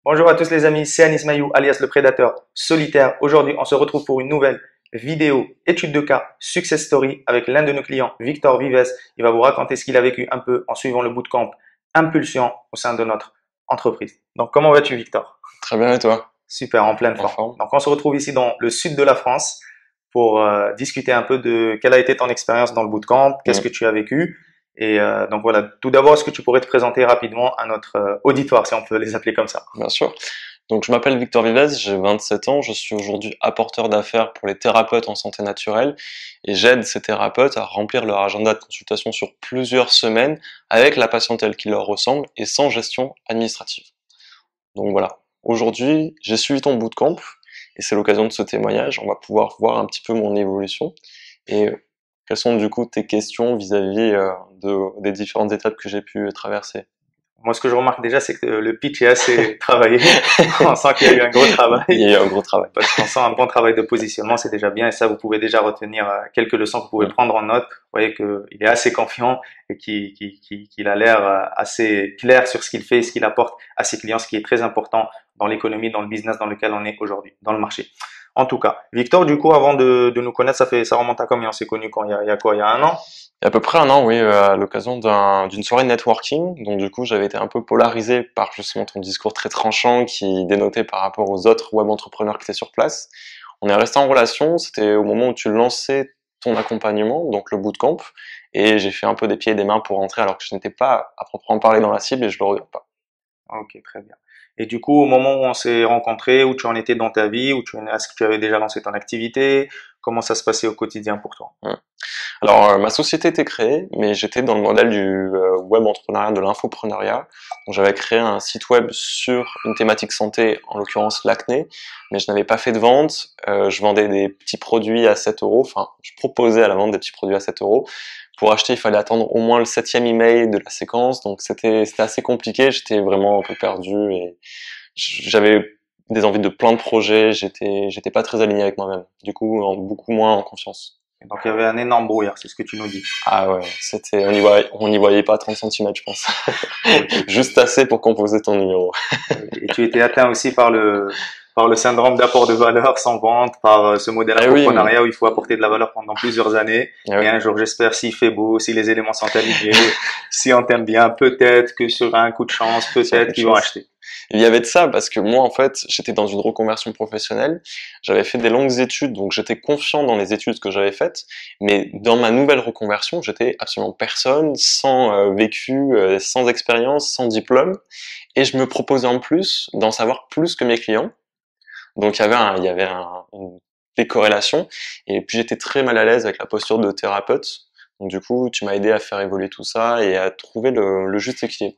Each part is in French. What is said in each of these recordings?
Bonjour à tous les amis, c'est Anis Mayou, alias le prédateur solitaire. Aujourd'hui, on se retrouve pour une nouvelle vidéo étude de cas success story avec l'un de nos clients, Victor Vives. Il va vous raconter ce qu'il a vécu un peu en suivant le bootcamp Impulsion au sein de notre entreprise. Donc, comment vas-tu, Victor? Très bien, et toi? Super, en pleine En forme. forme? Donc, on se retrouve ici dans le sud de la France pour discuter un peu de quelle a été ton expérience dans le bootcamp, qu'est-ce Mm, que tu as vécu. Et donc voilà, tout d'abord, est-ce que tu pourrais te présenter rapidement à notre auditoire, si on peut les appeler comme ça? bien sûr. Donc, je m'appelle Victor Vives, j'ai 27 ans, je suis aujourd'hui apporteur d'affaires pour les thérapeutes en santé naturelle et j'aide ces thérapeutes à remplir leur agenda de consultation sur plusieurs semaines avec la patientèle qui leur ressemble et sans gestion administrative. Donc voilà. Aujourd'hui, j'ai suivi ton bootcamp et c'est l'occasion de ce témoignage. On va pouvoir voir un petit peu mon évolution et quelles sont du coup tes questions vis-à-vis des différentes étapes que j'ai pu traverser. Moi, ce que je remarque déjà, c'est que le pitch est assez travaillé. On sent qu'il y a eu un gros Il y travail a eu un gros travail. parce qu'on sent un bon travail de positionnement, c'est déjà bien. Et ça, vous pouvez déjà retenir quelques leçons que vous pouvez Mm. prendre en note. Vous voyez qu'il est assez confiant et qu'il a l'air assez clair sur ce qu'il fait et ce qu'il apporte à ses clients, ce qui est très important dans l'économie, dans le business dans lequel on est aujourd'hui, dans le marché. En tout cas, Victor, du coup, avant de nous connaître, ça remonte à combien? On s'est connus quand il y a quoi? Il y a un an? Il y a à peu près un an, oui, à l'occasion d'une soirée networking. Donc du coup, j'avais été un peu polarisé par justement ton discours très tranchant qui dénotait par rapport aux autres web entrepreneurs qui étaient sur place. On est resté en relation, c'était au moment où tu lançais ton accompagnement, donc le bootcamp, et j'ai fait un peu des pieds et des mains pour rentrer alors que je n'étais pas à proprement parler dans la cible et je le regrette pas. Ok, très bien. Et du coup, au moment où on s'est rencontrés, où tu en étais dans ta vie, est-ce que tu avais déjà lancé ton activité? Comment ça se passait au quotidien pour toi? Mm. Alors, ma société était créée, mais j'étais dans le modèle du web entrepreneuriat, de l'infopreneuriat. Donc, j'avais créé un site web sur une thématique santé, en l'occurrence l'acné, mais je n'avais pas fait de vente. Je vendais des petits produits à 7 euros. Enfin, je proposais à la vente des petits produits à 7 euros. Pour acheter, il fallait attendre au moins le 7e email de la séquence. Donc, c'était assez compliqué. J'étais vraiment un peu perdu et j'avais des envies de plein de projets. J'étais pas très aligné avec moi-même. Du coup, beaucoup moins en confiance. Et donc, il y avait un énorme brouillard, c'est ce que tu nous dis. Ah ouais, on y voyait pas 30 centimètres, je pense. Ok, très Juste bien. assez pour composer ton numéro. Et tu étais atteint aussi par le syndrome d'apport de valeur sans vente, par ce modèle Eh oui, infopreneuriat où il faut apporter de la valeur pendant plusieurs années. eh Et oui. un jour, j'espère, s'il fait beau, si les éléments sont alignés, si on t'aime bien, peut-être que sur un coup de chance, Sur un coup peut-être de qu'ils vont chance. acheter. Il y avait de ça parce que moi, en fait, j'étais dans une reconversion professionnelle. J'avais fait des longues études, donc j'étais confiant dans les études que j'avais faites. Mais dans ma nouvelle reconversion, j'étais absolument personne, sans vécu, sans expérience, sans diplôme. Et je me proposais en plus d'en savoir plus que mes clients. Donc une décorrélation. Et puis j'étais très mal à l'aise avec la posture de thérapeute. Donc du coup, tu m'as aidé à faire évoluer tout ça et à trouver le juste équilibre.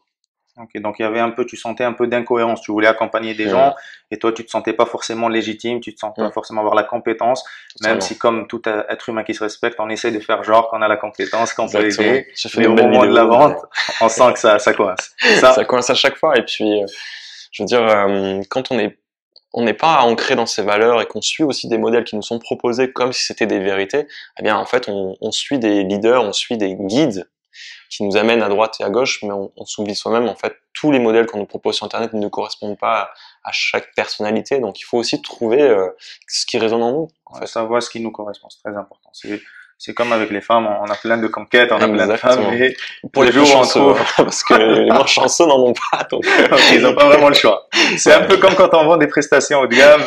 Ok, donc il y avait un peu, tu sentais un peu d'incohérence. Tu voulais accompagner des Hum, gens et toi, tu te sentais pas forcément légitime, tu te sentais pas hum, forcément avoir la compétence, même totalement. si comme tout être humain qui se respecte, on essaie de faire genre qu'on a la compétence, qu'on peut Exactement. aider, J'ai fait mais des au belles moment de la vidéos, mais vente, on sent que ça coince. C'est ça ça? coince à chaque fois. Et puis, je veux dire, quand on n'est pas ancré dans ses valeurs et qu'on suit aussi des modèles qui nous sont proposés comme si c'était des vérités, eh bien, en fait, on suit des leaders, on suit des guides qui nous amènent à droite et à gauche, mais on s'oublie soi-même. En fait, tous les modèles qu'on nous propose sur Internet ne correspondent pas à chaque personnalité. Donc, il faut aussi trouver ce qui résonne en nous, en Ouais, fait. savoir ce qui nous correspond, c'est très important. C'est comme avec les femmes, on a plein de conquêtes, on a plein de femmes, Exactement. mais Pour le les peu jour où on chanceux, trouve, hein, parce que les moins chanceux n'en ont pas. Donc, donc ils n'ont pas vraiment le choix. C'est un ouais, peu comme quand on vend des prestations haut de gamme.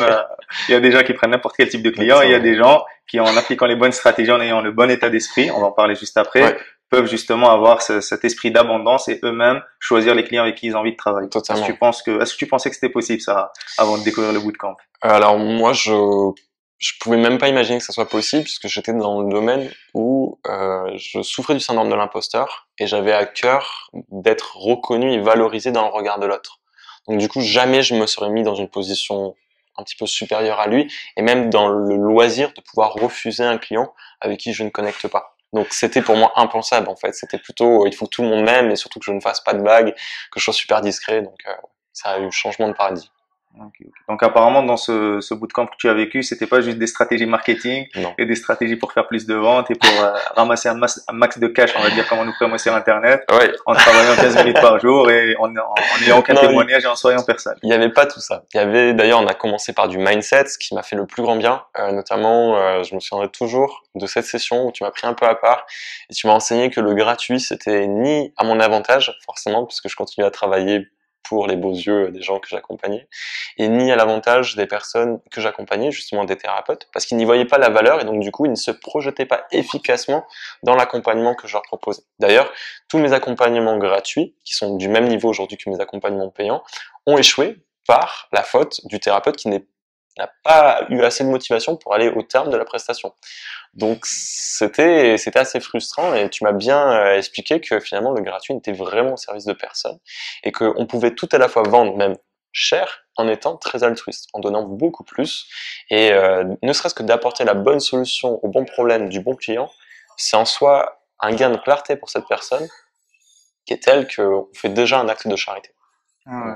Il y a des gens qui prennent n'importe quel type de client, et il y a des exactement. gens qui, en appliquant les bonnes stratégies, en ayant le bon état d'esprit, on va en parler juste après, Ouais, peuvent justement avoir cet esprit d'abondance et eux-mêmes choisir les clients avec qui ils ont envie de travailler. totalement. Est-ce que tu pensais que c'était possible ça avant de découvrir le bootcamp? Alors moi, je pouvais même pas imaginer que ça soit possible puisque j'étais dans le domaine où je souffrais du syndrome de l'imposteur et j'avais à cœur d'être reconnu et valorisé dans le regard de l'autre. Donc du coup, jamais je me serais mis dans une position un petit peu supérieure à lui et même dans le loisir de pouvoir refuser un client avec qui je ne connecte pas. Donc c'était pour moi impensable en fait. C'était plutôt il faut que tout le monde m'aime et surtout que je ne fasse pas de blagues, que je sois super discret. Donc ça a eu changement de paradigme. Ok, ok. Donc apparemment dans ce bootcamp que tu as vécu, c'était pas juste des stratégies marketing Non. et des stratégies pour faire plus de ventes et pour ramasser un max de cash, on va dire, comme on nous promet sur Internet, Ouais. en travaillant 15 minutes par jour et en n'ayant aucun Non, témoignage et en soyant personne. il y avait pas tout ça. Il y avait, d'ailleurs, on a commencé par du mindset, ce qui m'a fait le plus grand bien. Notamment, je me souviendrai toujours de cette session où tu m'as pris un peu à part et tu m'as enseigné que le gratuit, c'était ni à mon avantage, forcément, puisque je continuais à travailler pour les beaux yeux des gens que j'accompagnais, et ni à l'avantage des personnes que j'accompagnais, justement des thérapeutes, parce qu'ils n'y voyaient pas la valeur et donc du coup, ils ne se projetaient pas efficacement dans l'accompagnement que je leur proposais. D'ailleurs, tous mes accompagnements gratuits, qui sont du même niveau aujourd'hui que mes accompagnements payants, ont échoué par la faute du thérapeute qui n'a pas eu assez de motivation pour aller au terme de la prestation. Donc c'était assez frustrant et tu m'as bien expliqué que finalement le gratuit n'était vraiment au service de personne et qu'on pouvait tout à la fois vendre même cher en étant très altruiste, en donnant beaucoup plus et ne serait-ce que d'apporter la bonne solution au bon problème du bon client, c'est en soi un gain de clarté pour cette personne qui est telle qu'on fait déjà un acte de charité. Ouais,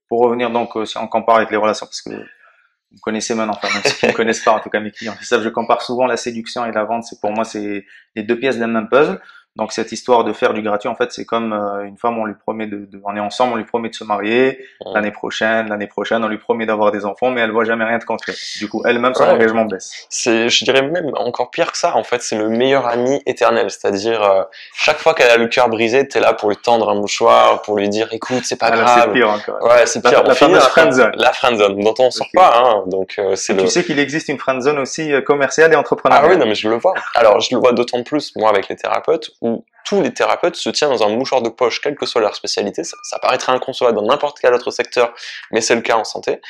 pour revenir donc, si on compare avec les relations, parce que vous connaissez maintenant, enfin, même ceux qui ne me connaissent pas, en tout cas mes clients, ils savent, je compare souvent la séduction et la vente, c'est pour moi, c'est les deux pièces d'un même puzzle. Donc cette histoire de faire du gratuit, en fait, c'est comme une femme, on lui promet on est ensemble, on lui promet de se marier l'année prochaine, on lui promet d'avoir des enfants, mais elle voit jamais rien de concret. Du coup, elle-même, son Ouais. engagement baisse. Je dirais même encore pire que ça. En fait, c'est le meilleur ami éternel. C'est-à-dire, chaque fois qu'elle a le cœur brisé, t'es là pour lui tendre un mouchoir, pour lui dire, écoute, c'est pas Ah là, c'est grave. pire encore. Ouais, c'est pire. La fameuse friendzone. La friendzone, dont on sort Ok. pas, hein. Donc, c'est Et tu le. sais qu'il existe une friendzone aussi commerciale et Ah entrepreneuriale. oui, non, mais je le vois. Alors, je le vois d'autant plus, moi, avec les thérapeutes, où tous les thérapeutes se tiennent dans un mouchoir de poche, quelle que soit leur spécialité. Ça paraîtrait inconcevable dans n'importe quel autre secteur, mais c'est le cas en santé,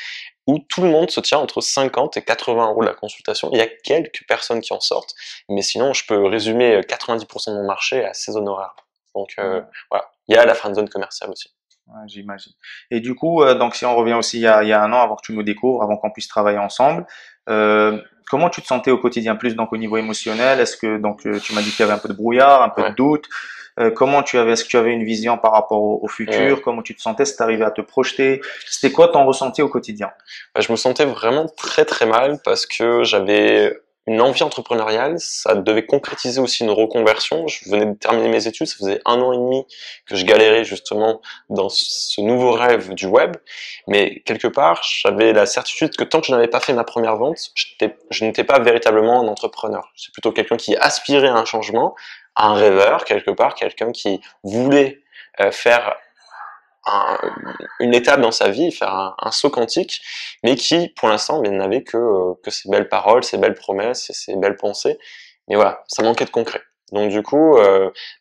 où tout le monde se tient entre 50 et 80 euros la consultation. Il y a quelques personnes qui en sortent, mais sinon, je peux résumer 90% de mon marché à ces honoraires. Donc, voilà. Il y a la friendzone commerciale aussi. Ouais, j'imagine. Et du coup, donc si on revient aussi il y a un an, avant que tu nous découvres, avant qu'on puisse travailler ensemble, comment tu te sentais au quotidien, plus donc au niveau émotionnel? Est-ce que donc tu m'as dit qu'il y avait un peu de brouillard, un peu de Ouais. doute? Est-ce que tu avais une vision par rapport au futur? Comment tu te sentais? Si tu arrivais à te projeter? C'était quoi ton ressenti au quotidien? Bah, je me sentais vraiment très très mal parce que j'avais une envie entrepreneuriale, ça devait concrétiser aussi une reconversion. Je venais de terminer mes études, ça faisait 1 an et demi que je galérais justement dans ce nouveau rêve du web. Mais quelque part, j'avais la certitude que tant que je n'avais pas fait ma première vente, je n'étais pas véritablement un entrepreneur. C'est plutôt quelqu'un qui aspirait à un changement, un rêveur quelque part, quelqu'un qui voulait faire un, une étape dans sa vie, faire un saut quantique, mais qui, pour l'instant, n'avait que ces belles paroles, ces belles promesses et ces belles pensées. Mais voilà, ça manquait de concret. Donc du coup,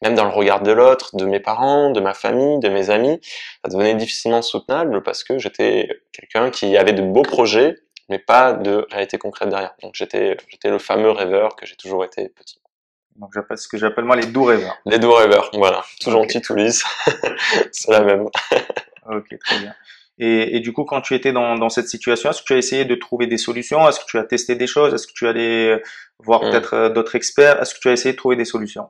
même dans le regard de l'autre, de mes parents, de ma famille, de mes amis, ça devenait difficilement soutenable parce que j'étais quelqu'un qui avait de beaux projets, mais pas de réalité concrète derrière. Donc j'étais le fameux rêveur que j'ai toujours été petit. Donc j'appelle ce que j'appelle moi les doux rêveurs. Les doux rêveurs, voilà. Tout Ok. gentil, tout lisse. C'est la même. Ok, très bien. Et du coup, quand tu étais dans cette situation, est-ce que tu as essayé de trouver des solutions? Est-ce que tu as testé des choses? Est-ce que tu allais voir peut-être d'autres experts? Est-ce que tu as essayé de trouver des solutions?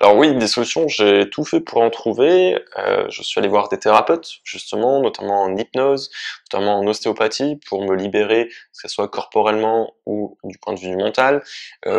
Alors oui, des solutions, j'ai tout fait pour en trouver. Je suis allé voir des thérapeutes, justement, notamment en hypnose, notamment en ostéopathie, pour me libérer, que ce soit corporellement ou du point de vue mental.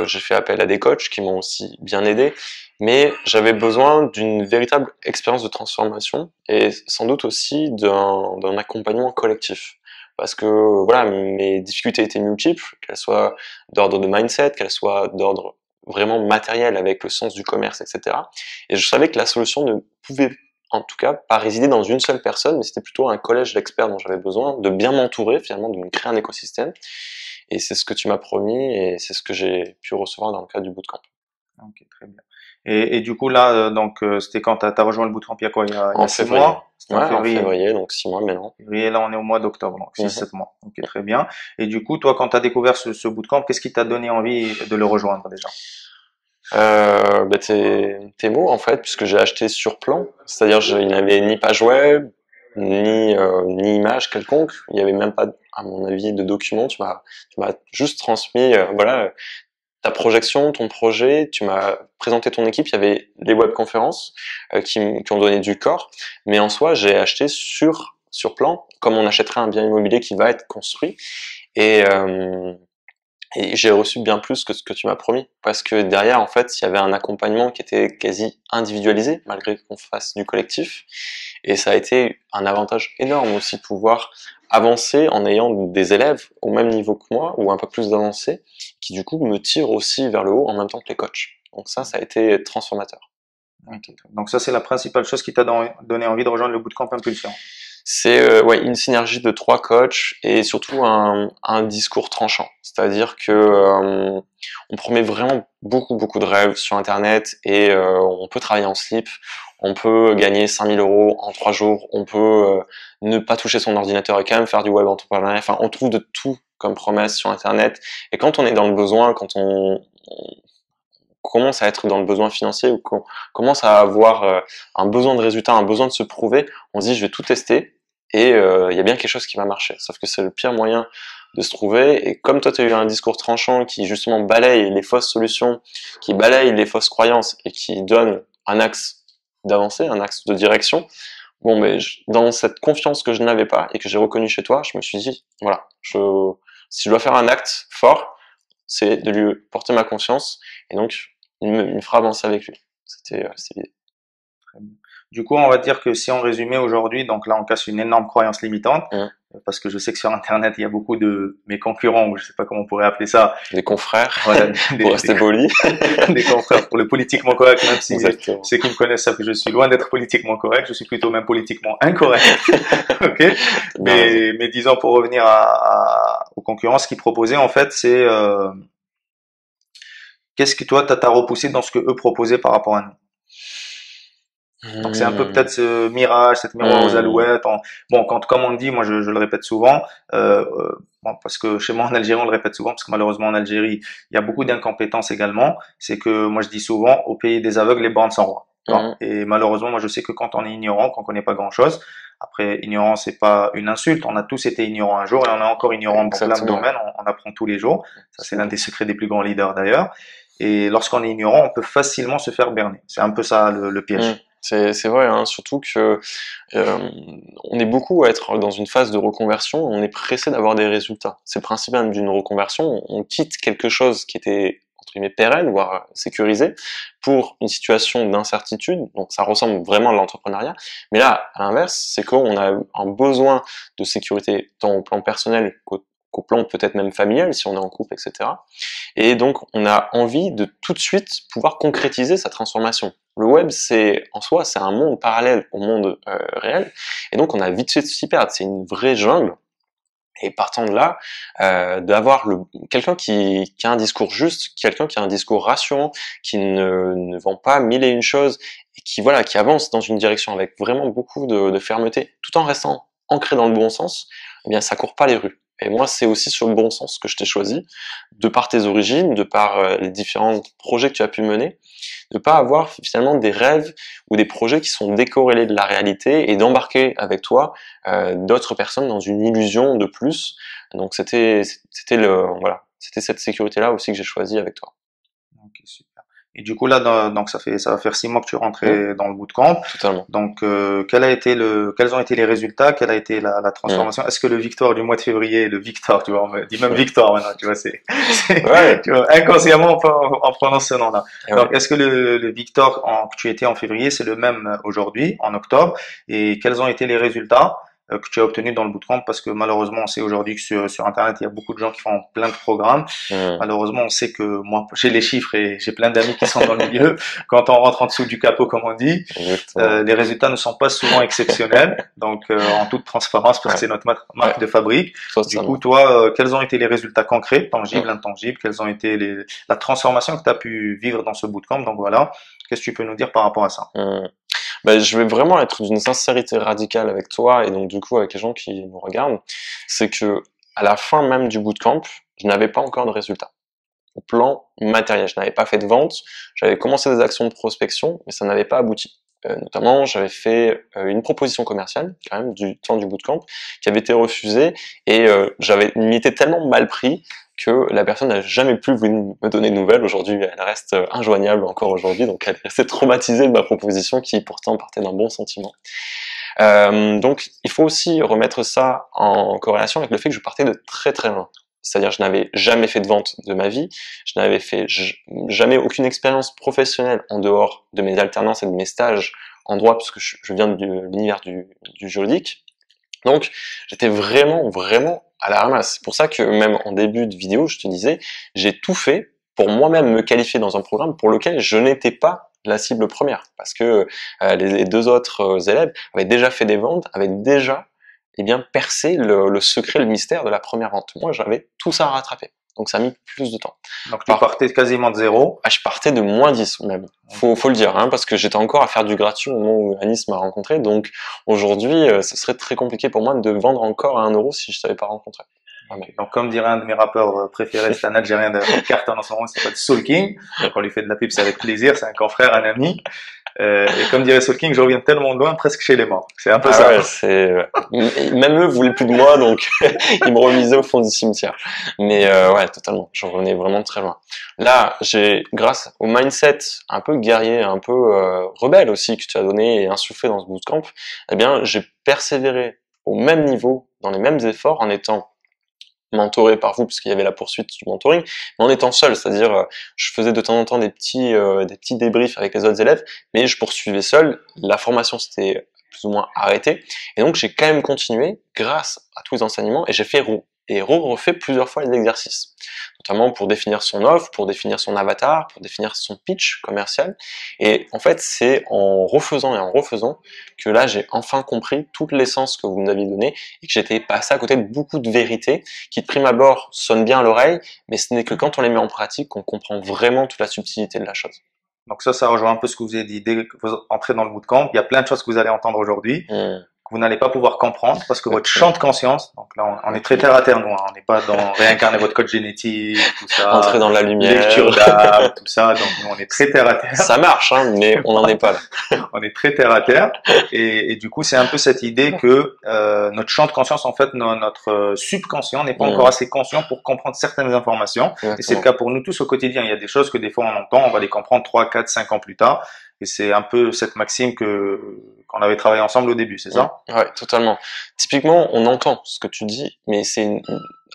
J'ai fait appel à des coachs qui m'ont aussi bien aidé, mais j'avais besoin d'une véritable expérience de transformation et sans doute aussi d'un accompagnement collectif. Parce que voilà, mes difficultés étaient multiples, qu'elles soient d'ordre de mindset, qu'elles soient d'ordre vraiment matériel avec le sens du commerce, etc. Et je savais que la solution ne pouvait en tout cas pas résider dans une seule personne, mais c'était plutôt un collège d'experts dont j'avais besoin, de bien m'entourer finalement, de me créer un écosystème. Et c'est ce que tu m'as promis et c'est ce que j'ai pu recevoir dans le cadre du bootcamp. Ok, très bien. Et du coup là, c'était quand t'as rejoint le bootcamp il y a quoi? Il y a En 6 février. mois? C'était Ouais, en en février. février, donc 6 mois maintenant. Février, là on est au mois d'octobre, donc 6-7 Mhm. mois. Ok, très bien. Et du coup, toi, quand tu as découvert ce bootcamp, qu'est-ce qui t'a donné envie de le rejoindre déjà? Tes mots en fait, puisque j'ai acheté sur plan, c'est-à-dire il n'avait ni page web, ni image quelconque, il n'y avait même pas, à mon avis, de document. Tu m'as juste transmis, voilà, ta projection, ton projet, tu m'as présenté ton équipe, il y avait des webconférences qui ont donné du corps, mais en soi, j'ai acheté sur sur plan, comme on achèterait un bien immobilier qui va être construit. Et j'ai reçu bien plus que ce que tu m'as promis, parce que derrière, en fait, il y avait un accompagnement qui était quasi individualisé, malgré qu'on fasse du collectif. Et ça a été un avantage énorme aussi de pouvoir avancer en ayant des élèves au même niveau que moi, ou un peu plus avancés, qui du coup me tirent aussi vers le haut en même temps que les coachs. Donc ça a été transformateur. Okay. Donc ça, c'est la principale chose qui t'a donné envie de rejoindre le bootcamp Impulsion. C'est une synergie de 3 coachs et surtout un discours tranchant. C'est-à-dire que on promet vraiment beaucoup de rêves sur Internet et on peut travailler en slip, on peut gagner 5000 € en 3 jours, on peut ne pas toucher son ordinateur et quand même faire du web entrepreneuriat. Enfin, on trouve de tout comme promesse sur Internet. Et quand on est dans le besoin, quand on commence à être dans le besoin financier ou qu'on commence à avoir un besoin de résultat, un besoin de se prouver, on se dit je vais tout tester et il y a bien quelque chose qui va marcher. Sauf que c'est le pire moyen de se trouver. Et comme toi tu as eu un discours tranchant qui justement balaye les fausses solutions, qui balaye les fausses croyances et qui donne un axe d'avancée, un axe de direction, bon mais dans cette confiance que je n'avais pas et que j'ai reconnue chez toi, je me suis dit voilà, si je dois faire un acte fort, c'est de lui porter ma confiance et donc il me fera avancer avec lui. C'était l'idée. Du coup, on va dire que si on résumait aujourd'hui, donc là on casse une énorme croyance limitante, parce que je sais que sur Internet il y a beaucoup de mes concurrents, ou je sais pas comment on pourrait appeler ça, des confrères, voilà, pour rester poli, des confrères pour le politiquement correct, même si exactement. ceux qui me connaissent savent que je suis loin d'être politiquement correct, je suis plutôt même politiquement incorrect, ok. Mais disons pour revenir aux concurrents, ce qu'ils proposaient en fait, c'est qu'est-ce que toi t'as repoussé dans ce que eux proposaient par rapport à nous. Donc c'est un peu peut-être ce mirage, cette miroir aux alouettes. Bon, comme on dit, moi je le répète souvent, bon, parce que chez moi en Algérie on le répète souvent, parce que malheureusement en Algérie il y a beaucoup d'incompétence également. C'est que moi je dis souvent, au pays des aveugles les bornes sont rois. Et malheureusement moi je sais que quand on est ignorant, qu'on connaît pas grand-chose, après ignorant c'est pas une insulte, on a tous été ignorants un jour et on est encore ignorant dans plein de domaines, on apprend tous les jours. Ça c'est l'un des secrets des plus grands leaders d'ailleurs. Et lorsqu'on est ignorant, on peut facilement se faire berner. C'est un peu ça le piège. C'est vrai, hein, surtout que on est beaucoup à être dans une phase de reconversion, on est pressé d'avoir des résultats. C'est le principe même d'une reconversion, on quitte quelque chose qui était entre guillemets pérenne, voire sécurisé, pour une situation d'incertitude, donc ça ressemble vraiment à l'entrepreneuriat, mais là, à l'inverse, c'est qu'on a un besoin de sécurité tant au plan personnel qu'au plan peut-être même familial, si on est en couple, etc. Et donc, on a envie de tout de suite pouvoir concrétiser sa transformation. Le web, en soi, c'est un monde parallèle au monde réel, et donc on a vite fait de s'y perdre. C'est une vraie jungle. Et partant de là, d'avoir quelqu'un qui a un discours juste, quelqu'un qui a un discours rassurant, qui ne vend pas mille et une choses, et qui avance dans une direction avec vraiment beaucoup de fermeté, tout en restant ancré dans le bon sens, eh bien ça court pas les rues. Et moi, c'est aussi sur le bon sens que je t'ai choisi, de par tes origines, de par les différents projets que tu as pu mener, de pas avoir finalement des rêves ou des projets qui sont décorrélés de la réalité et d'embarquer avec toi d'autres personnes dans une illusion de plus. Donc c'était cette sécurité-là aussi que j'ai choisi avec toi. Ok, super. Et du coup là, donc ça va faire 6 mois que tu es rentré dans le bootcamp. Totalement. Donc quels ont été les résultats, quelle a été la transformation? Est-ce que le Victor du mois de février, le Victor, tu vois, on me dit même Victor maintenant, tu vois, tu vois, inconsciemment on prononce ce nom-là. Donc est-ce que le Victor que tu étais en février, c'est le même aujourd'hui, en octobre? Et quels ont été les résultats que tu as obtenu dans le bootcamp, parce que malheureusement on sait aujourd'hui que sur Internet il y a beaucoup de gens qui font plein de programmes. Malheureusement on sait que moi j'ai les chiffres et j'ai plein d'amis qui sont dans le milieu. Quand on rentre en dessous du capot comme on dit, les résultats ne sont pas souvent exceptionnels. Donc en toute transparence, parce que c'est notre marque de fabrique. Du coup toi, quels ont été les résultats concrets, tangibles, intangibles, quelles ont été la transformation que tu as pu vivre dans ce bootcamp? Donc voilà, qu'est-ce que tu peux nous dire par rapport à ça? Je vais vraiment être d'une sincérité radicale avec toi et donc du coup avec les gens qui nous regardent, c'est que à la fin même du bootcamp, je n'avais pas encore de résultats. Au plan matériel, je n'avais pas fait de vente, j'avais commencé des actions de prospection, mais ça n'avait pas abouti. Notamment, j'avais fait une proposition commerciale, quand même, du temps du bootcamp, qui avait été refusée, et j'avais été tellement mal pris que la personne n'a jamais plus voulu me donner de nouvelles. Aujourd'hui, elle reste injoignable encore aujourd'hui, donc elle est restée traumatisée de ma proposition qui pourtant partait d'un bon sentiment. Donc, il faut aussi remettre ça en corrélation avec le fait que je partais de très très loin. C'est-à-dire, je n'avais jamais fait de vente de ma vie, je n'avais fait jamais aucune expérience professionnelle en dehors de mes alternances et de mes stages en droit, puisque je viens de l'univers du juridique. Donc, j'étais vraiment, vraiment à la ramasse. C'est pour ça que même en début de vidéo, je te disais, j'ai tout fait pour moi-même me qualifier dans un programme pour lequel je n'étais pas la cible première. Parce que les deux autres élèves avaient déjà fait des ventes, avaient déjà percé le secret, le mystère de la première vente. Moi, j'avais tout ça à rattraper. Donc, ça a mis plus de temps. Donc, tu partais quasiment de zéro. Je partais de -10 même. Faut le dire, hein, parce que j'étais encore à faire du gratuit au moment où Anis m'a rencontré. Donc, aujourd'hui, ce serait très compliqué pour moi de vendre encore à 1 euro si je t'avais pas rencontré. Donc, comme dirait un de mes rappeurs préférés, c'est un Algérien de carton en ce moment, il s'appelle Soul King. Donc, on lui fait de la pub, c'est avec plaisir, c'est un confrère, un ami. Et comme dirait Soul King, je reviens tellement loin, presque chez les morts. C'est un peu ça. Ouais, même eux voulaient plus de moi, donc ils me remisaient au fond du cimetière. Mais ouais, totalement. Je revenais vraiment très loin. Là, grâce au mindset un peu guerrier, un peu rebelle aussi que tu as donné et insufflé dans ce bootcamp, j'ai persévéré au même niveau, dans les mêmes efforts, en étant mentoré par vous, parce qu'il y avait la poursuite du mentoring, mais en étant seul, c'est-à-dire je faisais de temps en temps des petits débriefs avec les autres élèves, mais je poursuivais seul, la formation s'était plus ou moins arrêtée, et donc j'ai quand même continué grâce à tous les enseignements, et j'ai fait refait plusieurs fois les exercices, notamment pour définir son offre, pour définir son avatar, pour définir son pitch commercial, et en fait c'est en refaisant et en refaisant que là j'ai enfin compris toute l'essence que vous m'aviez donnée, et que j'étais passé à côté de beaucoup de vérités qui de prime abord sonnent bien à l'oreille, mais ce n'est que quand on les met en pratique qu'on comprend vraiment toute la subtilité de la chose. Donc ça rejoint un peu ce que vous avez dit. Dès que vous entrez dans le bootcamp, il y a plein de choses que vous allez entendre aujourd'hui. Que vous n'allez pas pouvoir comprendre parce que votre champ de conscience, donc là on est très terre à terre nous, hein, on n'est pas dans réincarner votre code génétique, tout ça, entrer dans la lumière, lecture d'âme, tout ça, donc nous on est très terre à terre. Ça marche, hein, mais on n'en est pas là. On est très terre à terre et du coup c'est un peu cette idée que notre champ de conscience, en fait notre subconscient n'est pas encore assez conscient pour comprendre certaines informations. Exactement. Et c'est le cas pour nous tous au quotidien. Il y a des choses que des fois on entend, on va les comprendre 3, 4, 5 ans plus tard. Et c'est un peu cette maxime qu'on avait travaillé ensemble au début, c'est ça? Ouais, totalement. Typiquement, on entend ce que tu dis, mais c'est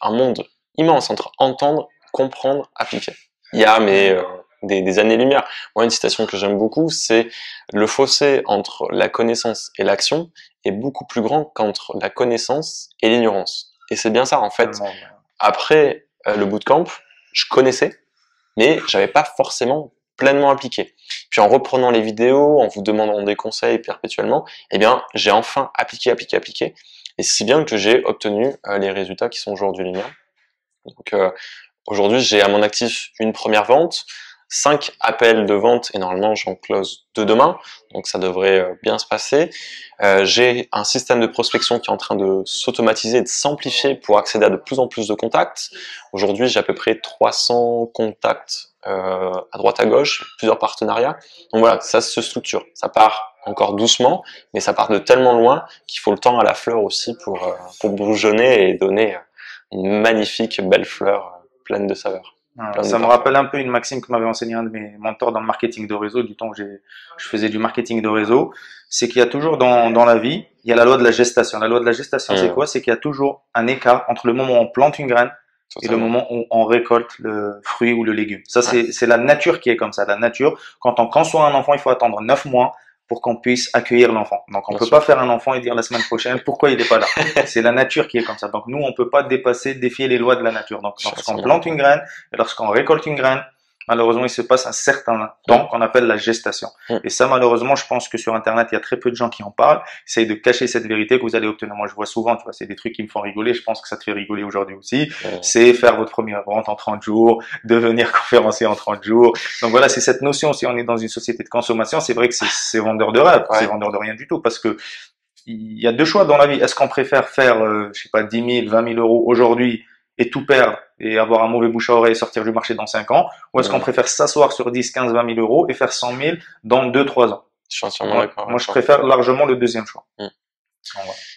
un monde immense entre entendre, comprendre, appliquer. Il y a des années-lumière. Moi, une citation que j'aime beaucoup, c'est « Le fossé entre la connaissance et l'action est beaucoup plus grand qu'entre la connaissance et l'ignorance. » Et c'est bien ça, en fait. Après le bootcamp, je connaissais, mais j'avais pas forcément pleinement appliqué. Puis en reprenant les vidéos, en vous demandant des conseils perpétuellement, j'ai enfin appliqué. Et c'est si bien que j'ai obtenu les résultats qui sont aujourd'hui les miens. Donc aujourd'hui, j'ai à mon actif une première vente, 5 appels de vente et normalement j'en close 2 demain, donc ça devrait bien se passer. J'ai un système de prospection qui est en train de s'automatiser et de s'amplifier pour accéder à de plus en plus de contacts. Aujourd'hui, j'ai à peu près 300 contacts à droite à gauche, plusieurs partenariats. Donc voilà, ça se structure. Ça part encore doucement, mais ça part de tellement loin qu'il faut le temps à la fleur aussi pour bourgeonner et donner une magnifique belle fleur pleine de saveurs. Ça me rappelle un peu une maxime que m'avait enseigné un de mes mentors dans le marketing de réseau, du temps que je faisais du marketing de réseau. C'est qu'il y a toujours dans la vie, il y a la loi de la gestation. La loi de la gestation, c'est quoi? C'est qu'il y a toujours un écart entre le moment où on plante une graine et le moment où on récolte le fruit ou le légume. Ça, c'est la nature qui est comme ça. La nature, quand on conçoit un enfant, il faut attendre 9 mois pour qu'on puisse accueillir l'enfant. Donc, on peut pas faire un enfant et dire la semaine prochaine pourquoi il n'est pas là. C'est la nature qui est comme ça. Donc, nous, on peut pas défier les lois de la nature. Donc, lorsqu'on plante une graine et lorsqu'on récolte une graine, malheureusement, il se passe un certain temps qu'on appelle la gestation. Et ça, malheureusement, je pense que sur Internet, il y a très peu de gens qui en parlent. Essayent de cacher cette vérité que vous allez obtenir. Moi, je vois souvent, tu vois, c'est des trucs qui me font rigoler. Je pense que ça te fait rigoler aujourd'hui aussi. C'est faire votre première vente en 30 jours, devenir conférencier en 30 jours. Donc voilà, c'est cette notion. Si on est dans une société de consommation, c'est vrai que c'est vendeur de rêve. C'est vendeur de rien du tout parce que il y a deux choix dans la vie. Est-ce qu'on préfère faire, je sais pas, 10 000, 20 000 euros aujourd'hui et tout perdre et avoir un mauvais bouche à oreille et sortir du marché dans 5 ans, ou est-ce qu'on préfère s'asseoir sur 10, 15, 20 000 euros et faire 100 000 dans 2, 3 ans? Je suis entièrement d'accord. Moi, je préfère largement le deuxième choix.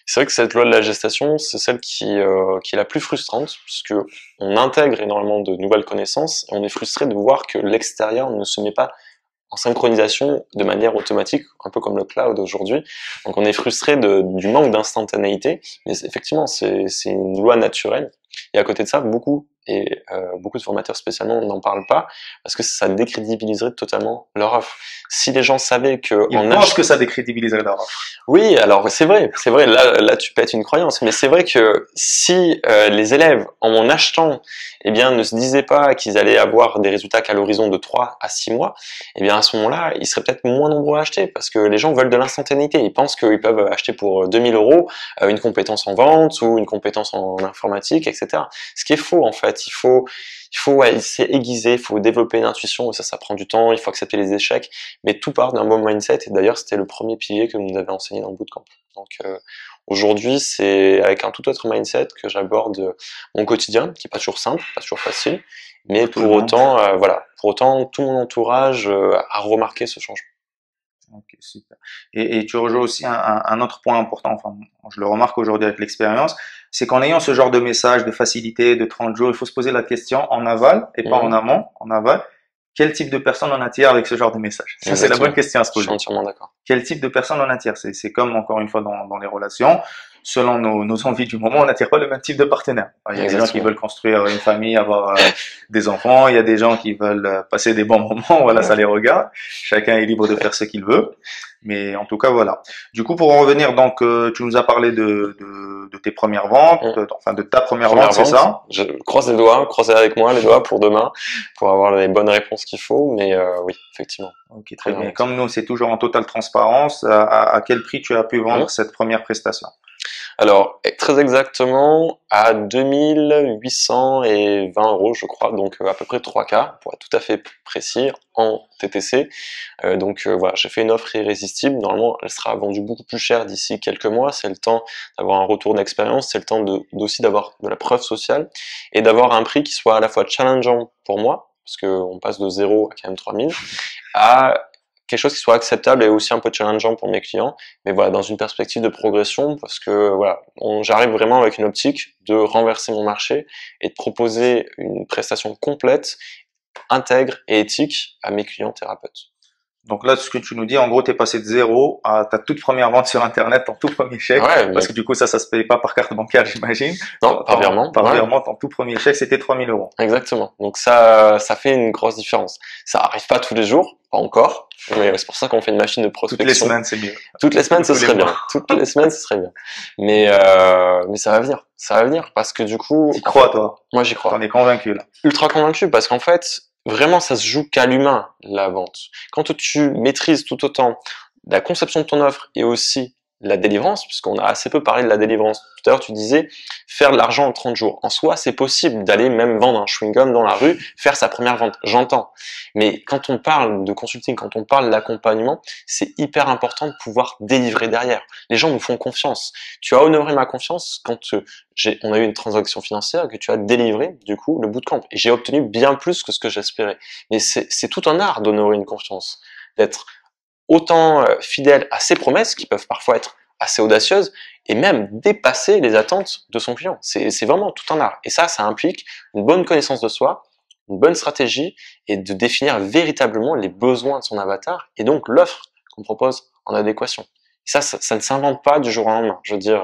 C'est vrai que cette loi de la gestation, c'est celle qui est la plus frustrante, puisque on intègre énormément de nouvelles connaissances et on est frustré de voir que l'extérieur ne se met pas en synchronisation de manière automatique, un peu comme le cloud aujourd'hui. Donc on est frustré du manque d'instantanéité, mais effectivement c'est une loi naturelle. Et à côté de ça, beaucoup de formateurs spécialement n'en parlent pas parce que ça décrédibiliserait totalement leur offre. Si les gens savaient que Ils pensent que ça décrédibiliserait leur offre. Oui, alors c'est vrai. Là tu pètes une croyance, mais c'est vrai que si les élèves en achetant, eh bien, ne se disaient pas qu'ils allaient avoir des résultats qu'à l'horizon de 3 à 6 mois, eh bien à ce moment-là, ils seraient peut-être moins nombreux à acheter parce que les gens veulent de l'instantanéité. Ils pensent qu'ils peuvent acheter pour 2000 euros une compétence en vente ou une compétence en informatique, etc. Ce qui est faux en fait. C'est aiguisé, il faut développer une intuition, et ça prend du temps, il faut accepter les échecs, mais tout part d'un bon mindset, et d'ailleurs c'était le premier pilier que nous avait enseigné dans le bootcamp. Donc aujourd'hui, c'est avec un tout autre mindset que j'aborde mon quotidien, qui est pas toujours simple, pas toujours facile, mais pour autant, tout mon entourage a remarqué ce changement. Ok, super. Et tu rejoins aussi un autre point important, enfin, je le remarque aujourd'hui avec l'expérience, c'est qu'en ayant ce genre de message de facilité, de 30 jours, il faut se poser la question en aval et pas en amont, en aval, quel type de personne on attire avec ce genre de message? Ça, c'est la bonne question à se poser. Je suis entièrement d'accord. Quel type de personne on attire? C'est comme, encore une fois, dans les relations. Selon nos envies du moment, on n'attire pas le même type de partenaire. Il y a des gens qui veulent construire une famille, avoir des enfants. Il y a des gens qui veulent passer des bons moments. Voilà, ça les regarde. Chacun est libre de faire ce qu'il veut. Mais en tout cas, voilà. Du coup, pour en revenir, donc, tu nous as parlé de tes premières ventes, enfin de ta première vente, c'est ça? Je croise les doigts, croisez avec moi les doigts pour demain, pour avoir les bonnes réponses qu'il faut. Mais oui, effectivement. Ok, très bien. Comme nous, c'est toujours en totale transparence. À quel prix tu as pu vendre cette première prestation? Alors, très exactement à 2820 euros, je crois, donc à peu près 3K, pour être tout à fait précis, en TTC. Voilà, j'ai fait une offre irrésistible. Normalement, elle sera vendue beaucoup plus cher d'ici quelques mois. C'est le temps d'avoir un retour d'expérience, c'est le temps aussi d'avoir de la preuve sociale et d'avoir un prix qui soit à la fois challengeant pour moi, parce qu'on passe de 0 à quand même 3000, à quelque chose qui soit acceptable et aussi un peu challengeant pour mes clients, mais voilà, dans une perspective de progression, parce que voilà, j'arrive vraiment avec une optique de renverser mon marché et de proposer une prestation complète, intègre et éthique à mes clients thérapeutes. Donc là, ce que tu nous dis, en gros, t'es passé de 0 à ta toute première vente sur Internet, ton tout premier chèque. Ouais, parce que du coup, ça se paye pas par carte bancaire, j'imagine. Non, par virement. Par virement, ton tout premier chèque, c'était 3000 euros. Exactement. Donc ça fait une grosse différence. Ça arrive pas tous les jours, pas encore. Mais c'est pour ça qu'on fait une machine de prospection. Toutes les semaines, c'est mieux. Toutes les semaines, ce serait bien. Toutes les semaines, ce serait bien. Mais ça va venir. Ça va venir parce que du coup. T'y crois, toi? Moi, j'y crois. T'en es convaincu, là. Ultra convaincu parce qu'en fait, vraiment, ça se joue qu'à l'humain, la vente. Quand tu maîtrises tout autant la conception de ton offre et aussi la délivrance, puisqu'on a assez peu parlé de la délivrance. Tout à l'heure, tu disais faire de l'argent en 30 jours. En soi, c'est possible d'aller même vendre un chewing-gum dans la rue, faire sa première vente. J'entends. Mais quand on parle de consulting, quand on parle d'accompagnement, c'est hyper important de pouvoir délivrer derrière. Les gens nous font confiance. Tu as honoré ma confiance quand on a eu une transaction financière que tu as délivré, du coup, le bootcamp. Et j'ai obtenu bien plus que ce que j'espérais. Mais c'est tout un art d'honorer une confiance, d'être autant fidèle à ses promesses, qui peuvent parfois être assez audacieuses, et même dépasser les attentes de son client. C'est vraiment tout un art. Et ça implique une bonne connaissance de soi, une bonne stratégie, et de définir véritablement les besoins de son avatar, et donc l'offre qu'on propose en adéquation. Et ça ne s'invente pas du jour au lendemain. Je veux dire,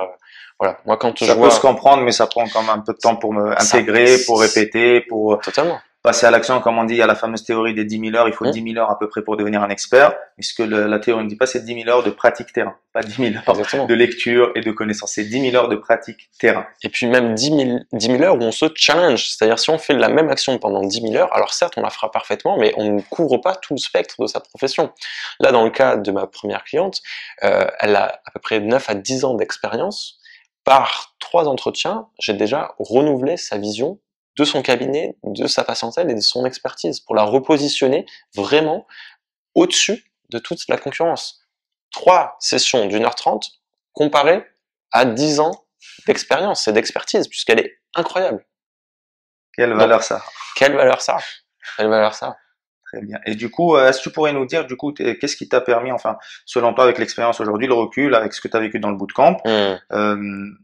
voilà. Moi, quand ça peut se comprendre, mais ça prend quand même un peu de temps pour me intégrer, pour répéter, pour totalement passer à l'action. Comme on dit, il y a la fameuse théorie des 10 000 heures. Il faut 10 000 heures à peu près pour devenir un expert. Mais ce que la théorie ne dit pas, c'est 10 000 heures de pratique terrain. Pas 10 000 heures de lecture et de connaissance. C'est 10 000 heures de pratique terrain. Et puis même 10 000 heures où on se challenge. C'est-à-dire, si on fait la même action pendant 10 000 heures, alors certes, on la fera parfaitement, mais on ne couvre pas tout le spectre de sa profession. Là, dans le cas de ma première cliente, elle a à peu près 9 à 10 ans d'expérience. Par 3 entretiens, j'ai déjà renouvelé sa vision de son cabinet, de sa patientèle et de son expertise pour la repositionner vraiment au-dessus de toute la concurrence. 3 sessions d'1h30 comparées à 10 ans d'expérience et d'expertise, puisqu'elle est incroyable. Quelle valeur ça? Quelle valeur ça? Quelle valeur ça? Très bien. Et du coup, est-ce que tu pourrais nous dire, du coup, qu'est-ce qui t'a permis, enfin, selon toi, avec l'expérience aujourd'hui, le recul, avec ce que tu as vécu dans le bootcamp,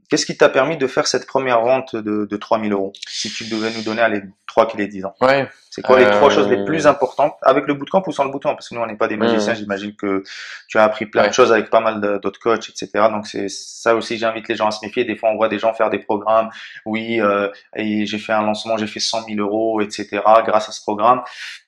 qu'est-ce qui t'a permis de faire cette première vente de 3000 euros? Si tu devais nous donner, allez, crois qu'il est 10 ans. Ouais. C'est quoi les trois choses les plus importantes avec le bootcamp ou sans le bootcamp? Parce que nous, on n'est pas des magiciens. J'imagine que tu as appris plein de choses avec pas mal d'autres coachs, etc. Donc, c'est ça aussi, j'invite les gens à se méfier. Des fois, on voit des gens faire des programmes. Oui, et j'ai fait un lancement, j'ai fait 100 000 euros, etc. grâce à ce programme.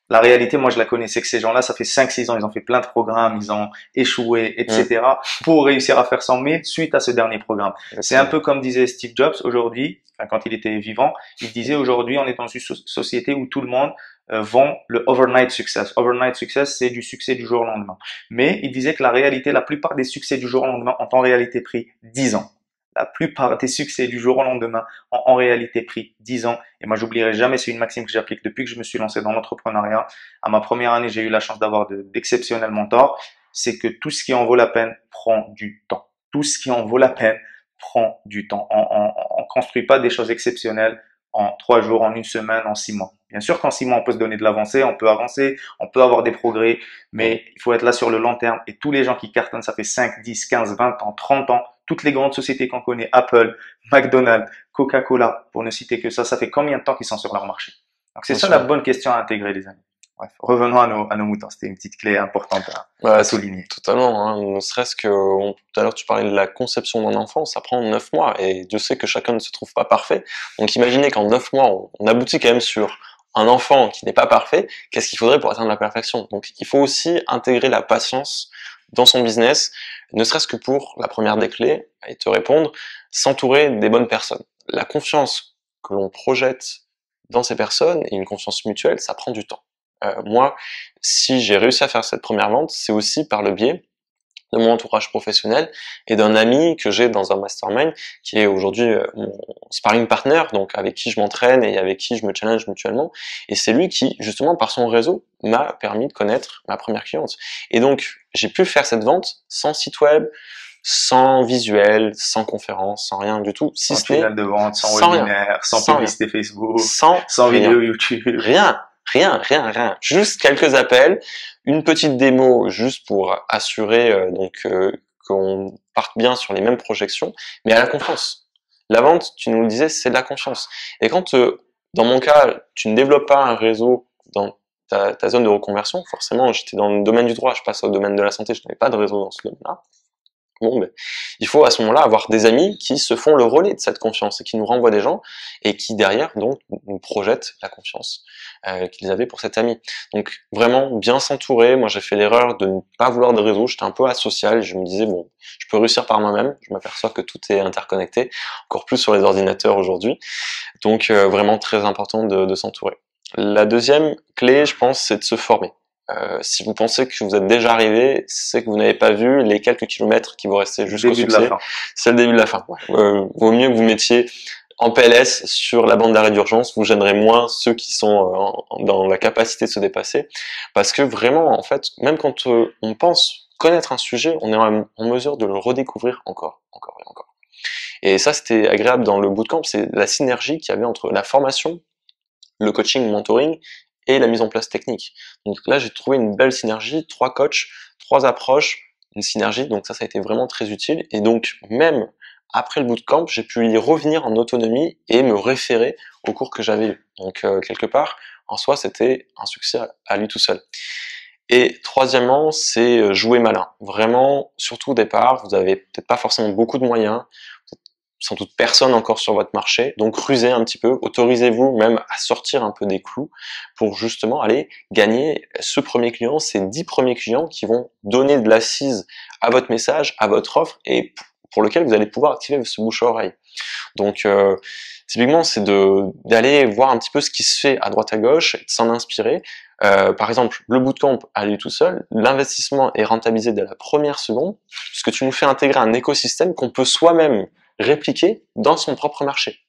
La réalité, moi, je la connais, c'est que ces gens-là, ça fait 5-6 ans, ils ont fait plein de programmes, ils ont échoué, etc. pour réussir à faire 100 000 suite à ce dernier programme. C'est un peu comme disait Steve Jobs aujourd'hui, quand il était vivant, il disait aujourd'hui, on est dans une société où tout le monde vend le overnight success. Overnight success, c'est du succès du jour au lendemain. Mais il disait que la réalité, la plupart des succès du jour au lendemain ont en réalité pris 10 ans. La plupart des succès du jour au lendemain ont en réalité pris 10 ans. Et moi, j'oublierai jamais, c'est une maxime que j'applique depuis que je me suis lancé dans l'entrepreneuriat. À ma première année, j'ai eu la chance d'avoir d'exceptionnels mentors. C'est que tout ce qui en vaut la peine prend du temps. Tout ce qui en vaut la peine prend du temps. On construit pas des choses exceptionnelles en 3 jours, en 1 semaine, en 6 mois. Bien sûr qu'en 6 mois, on peut se donner de l'avancée, on peut avancer, on peut avoir des progrès, mais il faut être là sur le long terme. Et tous les gens qui cartonnent, ça fait 5, 10, 15, 20 ans, 30 ans, toutes les grandes sociétés qu'on connaît, Apple, McDonald's, Coca-Cola, pour ne citer que ça fait combien de temps qu'ils sont sur leur marché? Donc c'est ça la bonne question à intégrer, les amis. Bref, revenons à nos moutons. C'était une petite clé importante à souligner. Totalement, hein. Ne serait-ce que, tout à l'heure, tu parlais de la conception d'un enfant, ça prend 9 mois, et Dieu sait que chacun ne se trouve pas parfait. Donc imaginez qu'en 9 mois, on aboutit quand même sur un enfant qui n'est pas parfait, qu'est-ce qu'il faudrait pour atteindre la perfection? Donc il faut aussi intégrer la patience dans son business, ne serait-ce que pour la première des clés, et te répondre, s'entourer des bonnes personnes. La confiance que l'on projette dans ces personnes, et une confiance mutuelle, ça prend du temps. Moi, si j'ai réussi à faire cette première vente, c'est aussi par le biais de mon entourage professionnel et d'un ami que j'ai dans un mastermind qui est aujourd'hui mon sparring partner, donc avec qui je m'entraîne et avec qui je me challenge mutuellement. Et c'est lui qui, justement, par son réseau, m'a permis de connaître ma première cliente. Et donc, j'ai pu faire cette vente sans site web, sans visuel, sans conférence, sans rien du tout, si sans tunnel de vente, sans webinaire, sans publicité Facebook, sans vidéo YouTube. Rien. Juste quelques appels, une petite démo juste pour assurer qu'on parte bien sur les mêmes projections, mais à la confiance. La vente, tu nous le disais, c'est de la confiance. Et quand, dans mon cas, tu ne développes pas un réseau dans ta zone de reconversion, forcément, j'étais dans le domaine du droit, je passe au domaine de la santé, je n'avais pas de réseau dans ce domaine-là. Bon, ben, il faut à ce moment-là avoir des amis qui se font le relais de cette confiance et qui nous renvoient des gens et qui derrière donc nous projettent la confiance qu'ils avaient pour cet ami. Donc vraiment bien s'entourer. Moi j'ai fait l'erreur de ne pas vouloir de réseau, j'étais un peu asocial, je me disais bon, je peux réussir par moi-même, je m'aperçois que tout est interconnecté, encore plus sur les ordinateurs aujourd'hui. Donc vraiment très important de s'entourer. La deuxième clé, je pense, c'est de se former. Si vous pensez que vous êtes déjà arrivé, c'est que vous n'avez pas vu les quelques kilomètres qui vous restaient jusqu'au succès. C'est le début de la fin. Vaut mieux que vous mettiez en PLS sur la bande d'arrêt d'urgence, vous gênerez moins ceux qui sont dans la capacité de se dépasser, parce que vraiment, en fait, même quand on pense connaître un sujet, on est en mesure de le redécouvrir encore et encore. Et ça, c'était agréable dans le bootcamp, c'est la synergie qu'il y avait entre la formation, le coaching, le mentoring, et la mise en place technique. Donc là, j'ai trouvé une belle synergie, 3 coachs, 3 approches, une synergie, donc ça a été vraiment très utile. Et donc, même après le bootcamp, j'ai pu y revenir en autonomie et me référer aux cours que j'avais eu. Donc, quelque part, en soi, c'était un succès à lui tout seul. Et troisièmement, c'est jouer malin. Vraiment, surtout au départ, vous avez peut-être pas forcément beaucoup de moyens, sans doute personne encore sur votre marché, donc rusez un petit peu, autorisez-vous même à sortir un peu des clous pour justement aller gagner ce premier client, ces 10 premiers clients qui vont donner de l'assise à votre message, à votre offre et pour lequel vous allez pouvoir activer ce bouche à oreille. Donc typiquement c'est d'aller voir un petit peu ce qui se fait à droite à gauche, de s'en inspirer. Par exemple, le bootcamp à lui tout seul, l'investissement est rentabilisé dès la première seconde, puisque tu nous fais intégrer un écosystème qu'on peut soi-même répliquer dans son propre marché.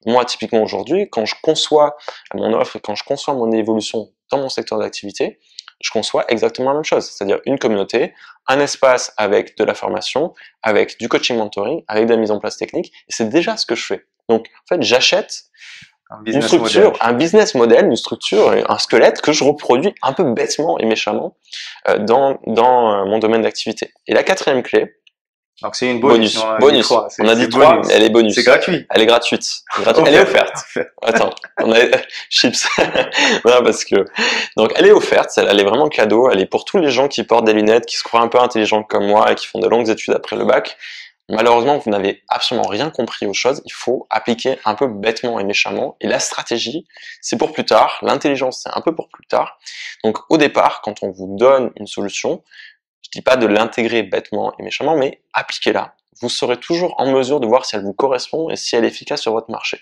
Moi, typiquement aujourd'hui, quand je conçois mon offre et quand je conçois mon évolution dans mon secteur d'activité, je conçois exactement la même chose, c'est-à-dire une communauté, un espace avec de la formation, avec du coaching mentoring, avec de la mise en place technique, et c'est déjà ce que je fais. Donc, en fait, j'achète une structure, un business model, une structure, un squelette que je reproduis un peu bêtement et méchamment dans mon domaine d'activité. Et la quatrième clé, Donc c'est une bonus. Bonus. On a dit 3, mais elle est bonus. C'est gratuit. Elle est gratuite. Elle est offerte. Attends, on a chips. Non, parce que donc elle est offerte. Elle est vraiment cadeau. Elle est pour tous les gens qui portent des lunettes, qui se croient un peu intelligents comme moi et qui font de longues études après le bac. Malheureusement, vous n'avez absolument rien compris aux choses. Il faut appliquer un peu bêtement et méchamment. Et la stratégie, c'est pour plus tard. L'intelligence, c'est un peu pour plus tard. Donc, au départ, quand on vous donne une solution, je dis pas de l'intégrer bêtement et méchamment, mais appliquez-la. Vous serez toujours en mesure de voir si elle vous correspond et si elle est efficace sur votre marché.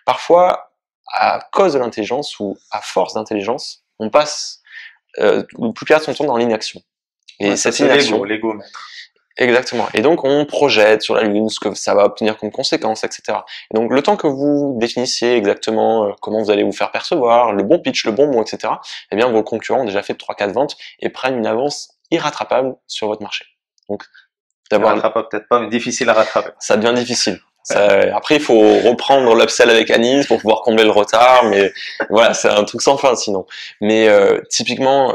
Parfois, à cause de l'intelligence ou à force d'intelligence, on passe le plus clair de son temps dans l'inaction. Et cette inaction, l'ego, maître. Exactement. Et donc, on projette sur la Lune ce que ça va obtenir comme conséquence, etc. Et donc, le temps que vous définissiez exactement comment vous allez vous faire percevoir, le bon pitch, le bon mot, etc., eh bien, vos concurrents ont déjà fait 3-4 ventes et prennent une avance irrattrapable sur votre marché. Donc, d'abord, irrattrapable peut-être pas, mais difficile à rattraper. Ça devient difficile. Après, il faut reprendre l'upsell avec Anis pour pouvoir combler le retard, mais voilà, c'est un truc sans fin sinon. Mais typiquement,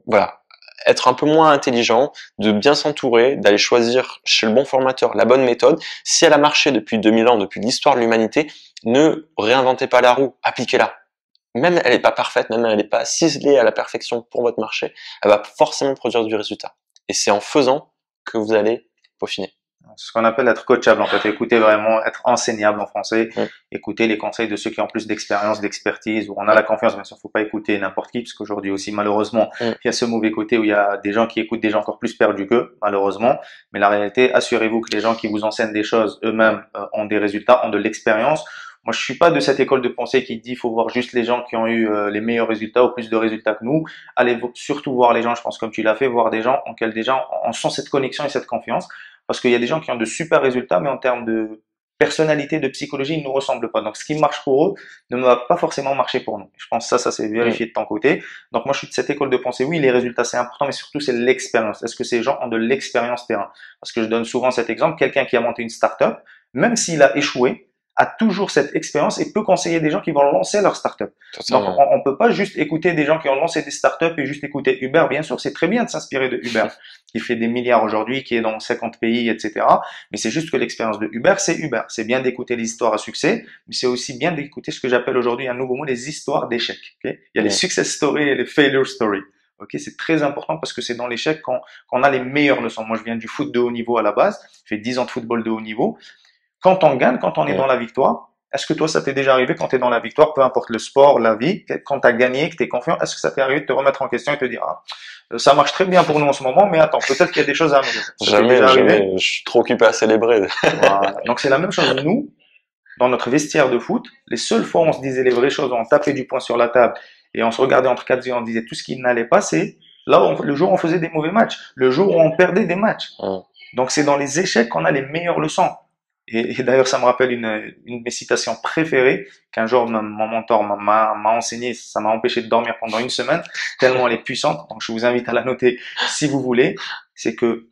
voilà, être un peu moins intelligent, de bien s'entourer, d'aller choisir chez le bon formateur la bonne méthode. Si elle a marché depuis 2000 ans, depuis l'histoire de l'humanité, ne réinventez pas la roue, appliquez-la. Même elle n'est pas parfaite, même elle n'est pas ciselée à la perfection pour votre marché, elle va forcément produire du résultat. Et c'est en faisant que vous allez peaufiner. C'est ce qu'on appelle être coachable, en fait. Écouter vraiment, être enseignable en français. Écouter les conseils de ceux qui ont plus d'expérience, d'expertise, où on a la confiance. Bien sûr, faut pas écouter n'importe qui, parce qu'aujourd'hui aussi, malheureusement, il y a ce mauvais côté où il y a des gens qui écoutent des gens encore plus perdus qu'eux, malheureusement. Mais la réalité, assurez-vous que les gens qui vous enseignent des choses eux-mêmes ont des résultats, ont de l'expérience. Moi, je suis pas de cette école de pensée qui dit faut voir juste les gens qui ont eu les meilleurs résultats ou plus de résultats que nous. Allez surtout voir les gens, je pense comme tu l'as fait, voir des gens en quels déjà on sent cette connexion et cette confiance. Parce qu'il y a des gens qui ont de super résultats, mais en termes de personnalité, de psychologie, ils ne nous ressemblent pas. Donc, ce qui marche pour eux ne va pas forcément marcher pour nous. Je pense que ça c'est vérifié de ton côté. Donc, moi, je suis de cette école de pensée. Oui, les résultats, c'est important, mais surtout, c'est l'expérience. Est-ce que ces gens ont de l'expérience terrain? Parce que je donne souvent cet exemple. Quelqu'un qui a monté une start-up, même s'il a échoué, a toujours cette expérience et peut conseiller des gens qui vont lancer leur start-up. Donc, on peut pas juste écouter des gens qui ont lancé des start-up et juste écouter Uber. Bien sûr, c'est très bien de s'inspirer de Uber, qui fait des milliards aujourd'hui, qui est dans 50 pays, etc. Mais c'est juste que l'expérience de Uber, c'est Uber. C'est bien d'écouter les histoires à succès, mais c'est aussi bien d'écouter ce que j'appelle aujourd'hui un nouveau mot, les histoires d'échecs. Okay, il y a les success stories et les failure stories. Okay, c'est très important parce que c'est dans l'échec qu'on a les meilleures leçons. Moi, je viens du foot de haut niveau à la base. J'ai fait 10 ans de football de haut niveau. Quand on gagne, quand on est dans la victoire, est-ce que toi, ça t'est déjà arrivé quand tu es dans la victoire, peu importe le sport, la vie, quand tu as gagné, que tu es confiant, est-ce que ça t'est arrivé de te remettre en question et te dire ça marche très bien pour nous en ce moment, mais attends, peut-être qu'il y a des choses à améliorer. Jamais, je suis trop occupé à célébrer. Voilà. Donc c'est la même chose, nous, dans notre vestiaire de foot, les seules fois où on se disait les vraies choses, on tapait du poing sur la table et on se regardait entre quatre yeux, on disait tout ce qui n'allait pas, c'est là le jour où on faisait des mauvais matchs, le jour où on perdait des matchs. Donc c'est dans les échecs qu'on a les meilleures leçons. Et d'ailleurs, ça me rappelle une de mes citations préférées qu'un jour mon mentor m'a enseigné. Ça m'a empêché de dormir pendant une semaine, tellement elle est puissante. Donc, je vous invite à la noter si vous voulez. C'est que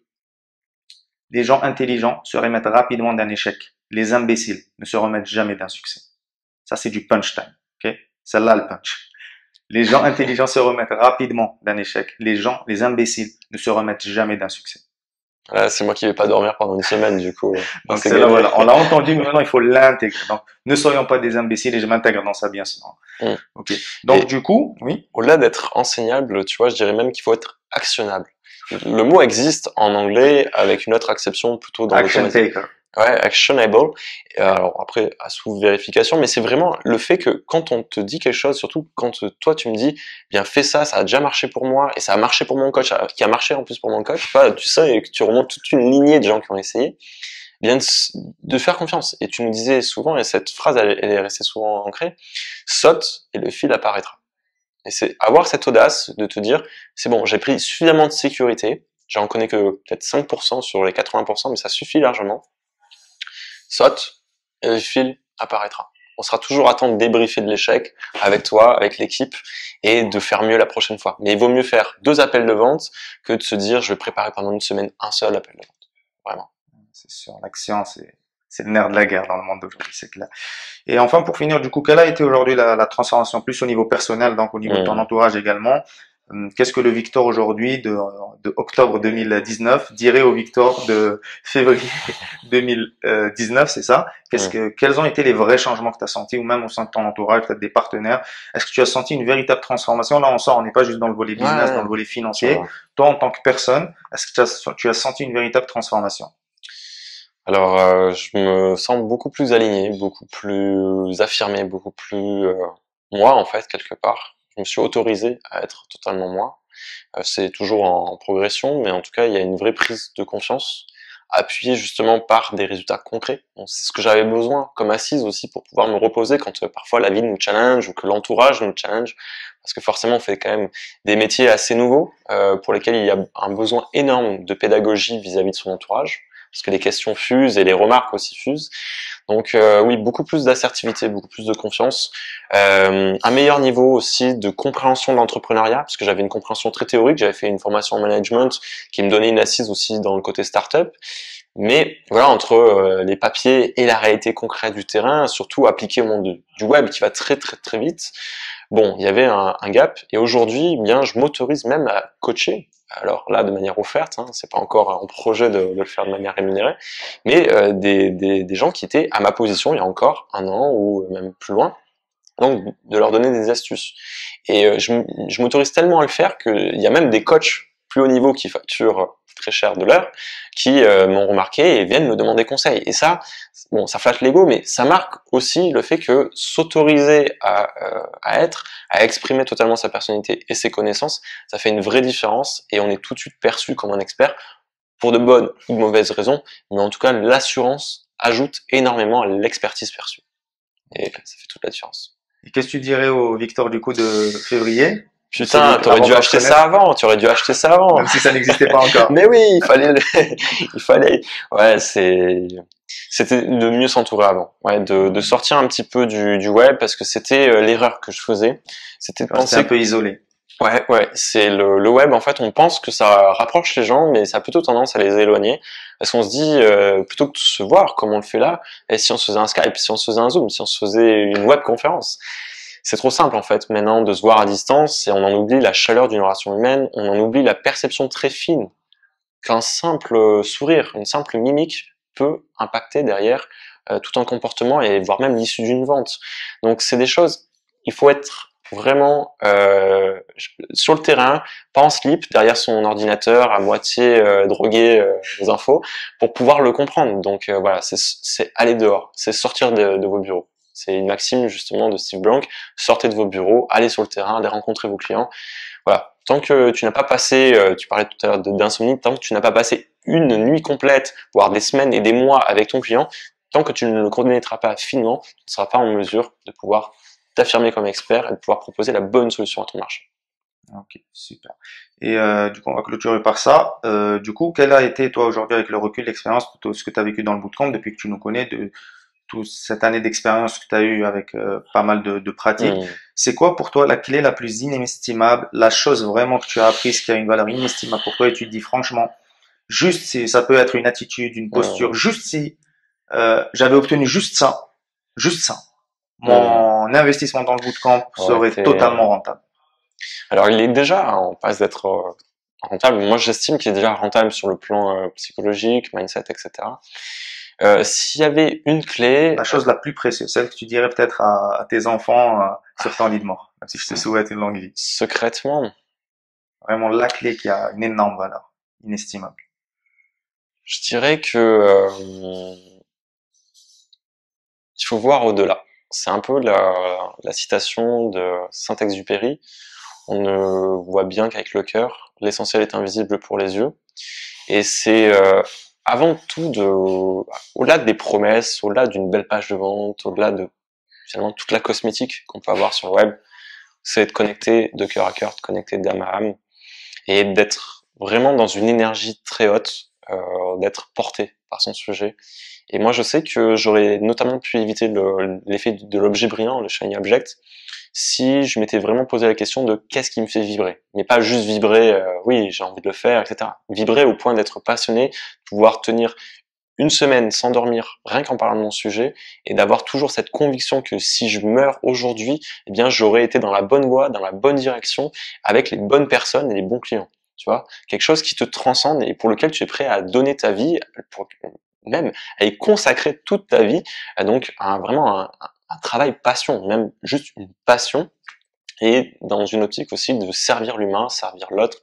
les gens intelligents se remettent rapidement d'un échec. Les imbéciles ne se remettent jamais d'un succès. Ça, c'est du punch time. Okay? Celle-là, le punch. Les gens intelligents se remettent rapidement d'un échec. Les imbéciles ne se remettent jamais d'un succès. Là, c'est moi qui vais pas dormir pendant une semaine, du coup. Donc là, voilà. On l'a entendu, mais maintenant, il faut l'intégrer. Donc, ne soyons pas des imbéciles et je m'intègre dans ça bien souvent. Ok. Donc, du coup, oui. Au-delà d'être enseignable, tu vois, je dirais même qu'il faut être actionnable. Le mot existe en anglais avec une autre acception plutôt dans Action taker. Ouais, actionable. Alors après, à sous vérification, mais c'est vraiment le fait que quand on te dit quelque chose, surtout quand toi tu me dis, bien fais ça, ça a déjà marché pour moi et ça a marché pour mon coach, qui a marché en plus pour mon coach, tu sais, et que tu remontes toute une lignée de gens qui ont essayé, bien de faire confiance. Et tu nous disais souvent, et cette phrase elle est restée souvent ancrée, saute et le fil apparaîtra. Et c'est avoir cette audace de te dire, c'est bon, j'ai pris suffisamment de sécurité, j'en connais que peut-être 5% sur les 80%, mais ça suffit largement. Saute, et le fil apparaîtra. On sera toujours à temps de débriefer de l'échec avec toi, avec l'équipe, et de faire mieux la prochaine fois. Mais il vaut mieux faire 2 appels de vente que de se dire je vais préparer pendant une semaine un seul appel de vente. Vraiment. C'est sûr, l'action, c'est le nerf de la guerre dans le monde d'aujourd'hui, c'est clair. Et enfin, pour finir, du coup, quelle a été aujourd'hui la transformation plus au niveau personnel, donc au niveau de ton entourage également, Qu'est-ce que le Victor aujourd'hui de octobre 2019 dirait au Victor de février 2019, c'est ça? Mm. Quels ont été les vrais changements que tu as sentis, ou même au sein de ton entourage, peut-être des partenaires? Est-ce que tu as senti une véritable transformation? Là, on sort, on n'est pas juste dans le volet Ouais, business, dans ouais, le volet je financier. vois. Toi, en tant que personne, est-ce que tu as senti une véritable transformation? Alors, je me sens beaucoup plus aligné, beaucoup plus affirmé, beaucoup plus moi en fait quelque part. Je me suis autorisé à être totalement moi. C'est toujours en progression, mais en tout cas, il y a une vraie prise de confiance, appuyée justement par des résultats concrets. Donc, c'est ce que j'avais besoin comme assise aussi pour pouvoir me reposer quand parfois la vie nous challenge ou que l'entourage nous challenge, parce que forcément, on fait quand même des métiers assez nouveaux pour lesquels il y a un besoin énorme de pédagogie vis-à-vis de son entourage, parce que les questions fusent et les remarques aussi fusent. Donc oui, beaucoup plus d'assertivité, beaucoup plus de confiance, un meilleur niveau aussi de compréhension de l'entrepreneuriat, parce que j'avais une compréhension très théorique, j'avais fait une formation en management qui me donnait une assise aussi dans le côté startup, mais voilà, entre les papiers et la réalité concrète du terrain, surtout appliqué au monde du web qui va très très très vite, bon, il y avait un gap, et aujourd'hui, eh bien, je m'autorise même à coacher. Alors là, de manière offerte, hein, c'est pas encore en projet de le faire de manière rémunérée, mais des gens qui étaient à ma position il y a encore un an ou même plus loin, donc de leur donner des astuces. Et je m'autorise tellement à le faire qu'il y a même des coachs plus haut niveau qui facturent très cher de l'heure, qui m'ont remarqué et viennent me demander conseil. Et ça, bon, ça flatte l'ego, mais ça marque aussi le fait que s'autoriser à être, à exprimer totalement sa personnalité et ses connaissances, ça fait une vraie différence et on est tout de suite perçu comme un expert pour de bonnes ou de mauvaises raisons, mais en tout cas, l'assurance ajoute énormément à l'expertise perçue. Et ça fait toute la différence. Et qu'est-ce que tu dirais au Victor du coup de février? Putain, t'aurais dû acheter ça avant, tu aurais dû acheter ça avant. Même si ça n'existait pas encore. Mais oui, il fallait, ouais, c'était de mieux s'entourer avant, ouais, de sortir un petit peu du web parce que c'était l'erreur que je faisais, c'était de Rester penser un peu isolé. ouais, c'est le web en fait, on pense que ça rapproche les gens, mais ça a plutôt tendance à les éloigner parce qu'on se dit plutôt que de se voir comme on le fait là, et si on se faisait un Skype, si on se faisait un Zoom, si on se faisait une webconférence. C'est trop simple en fait maintenant de se voir à distance et on en oublie la chaleur d'une relation humaine, on en oublie la perception très fine qu'un simple sourire, une simple mimique peut impacter derrière tout un comportement et voire même l'issue d'une vente. Donc c'est des choses, il faut être vraiment sur le terrain, pas en slip, derrière son ordinateur, à moitié drogué aux infos, pour pouvoir le comprendre. Donc voilà, c'est aller dehors, c'est sortir de vos bureaux. C'est une maxime justement de Steve Blank, sortez de vos bureaux, allez sur le terrain, allez rencontrer vos clients. Voilà, tant que tu n'as pas passé, tu parlais tout à l'heure d'insomnie, tant que tu n'as pas passé une nuit complète, voire des semaines et des mois avec ton client, tant que tu ne le connaîtras pas finement, tu ne seras pas en mesure de pouvoir t'affirmer comme expert et de pouvoir proposer la bonne solution à ton marché. Ok, super. Et du coup, on va clôturer par ça. Du coup, quel a été, toi, aujourd'hui, avec le recul, l'expérience, plutôt ce que tu as vécu dans le bootcamp depuis que tu nous connais, de toute cette année d'expérience que tu as eue avec pas mal de pratiques, c'est quoi pour toi la clé la plus inestimable, la chose vraiment que tu as apprise qui a une valeur inestimable pour toi et tu te dis franchement, juste si ça peut être une attitude, une posture, juste si j'avais obtenu juste ça, mon investissement dans le bootcamp serait totalement rentable. Alors il est déjà en passe d'être rentable. Moi j'estime qu'il est déjà rentable sur le plan psychologique, mindset, etc. S'il y avait une clé... La chose la plus précieuse, celle que tu dirais peut-être à tes enfants sur ton lit de mort, même si je te souhaite une longue vie. Secrètement, vraiment la clé qui a une énorme valeur, inestimable. Je dirais que il faut voir au-delà. C'est un peu la citation de Saint-Exupéry. On ne voit bien qu'avec le cœur, l'essentiel est invisible pour les yeux. Et c'est avant tout au-delà des promesses, au-delà d'une belle page de vente, au-delà de finalement toute la cosmétique qu'on peut avoir sur le web, c'est de connecter de cœur à cœur, de connecter d'âme à âme, et d'être vraiment dans une énergie très haute, d'être porté par son sujet. Et moi, je sais que j'aurais notamment pu éviter l'effet de l'objet brillant, le shiny object, si je m'étais vraiment posé la question de qu'est-ce qui me fait vibrer. Mais pas juste vibrer, oui, j'ai envie de le faire, etc. Vibrer au point d'être passionné, pouvoir tenir une semaine sans dormir, rien qu'en parlant de mon sujet, et d'avoir toujours cette conviction que si je meurs aujourd'hui, eh bien, j'aurais été dans la bonne voie, dans la bonne direction, avec les bonnes personnes et les bons clients. Tu vois, quelque chose qui te transcende et pour lequel tu es prêt à donner ta vie, pour, même à y consacrer toute ta vie, donc vraiment un travail passion, même juste une passion, et dans une optique aussi de servir l'humain, servir l'autre,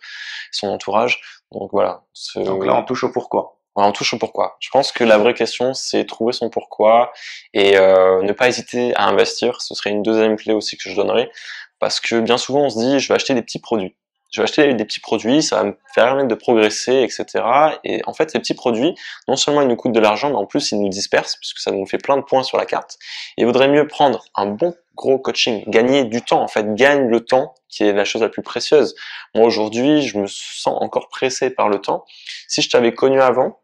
son entourage. Donc voilà. Donc là, on touche au pourquoi. On touche au pourquoi. Je pense que la vraie question, c'est trouver son pourquoi et ne pas hésiter à investir. Ce serait une deuxième clé aussi que je donnerais, parce que bien souvent, on se dit, je vais acheter des petits produits. Je vais acheter des petits produits, ça va me permettre de progresser, etc. Et en fait, ces petits produits, non seulement ils nous coûtent de l'argent, mais en plus ils nous dispersent, puisque ça nous fait plein de points sur la carte. Et il vaudrait mieux prendre un bon gros coaching, gagner du temps, en fait, gagne le temps, qui est la chose la plus précieuse. Moi, aujourd'hui, je me sens encore pressé par le temps. Si je t'avais connu avant,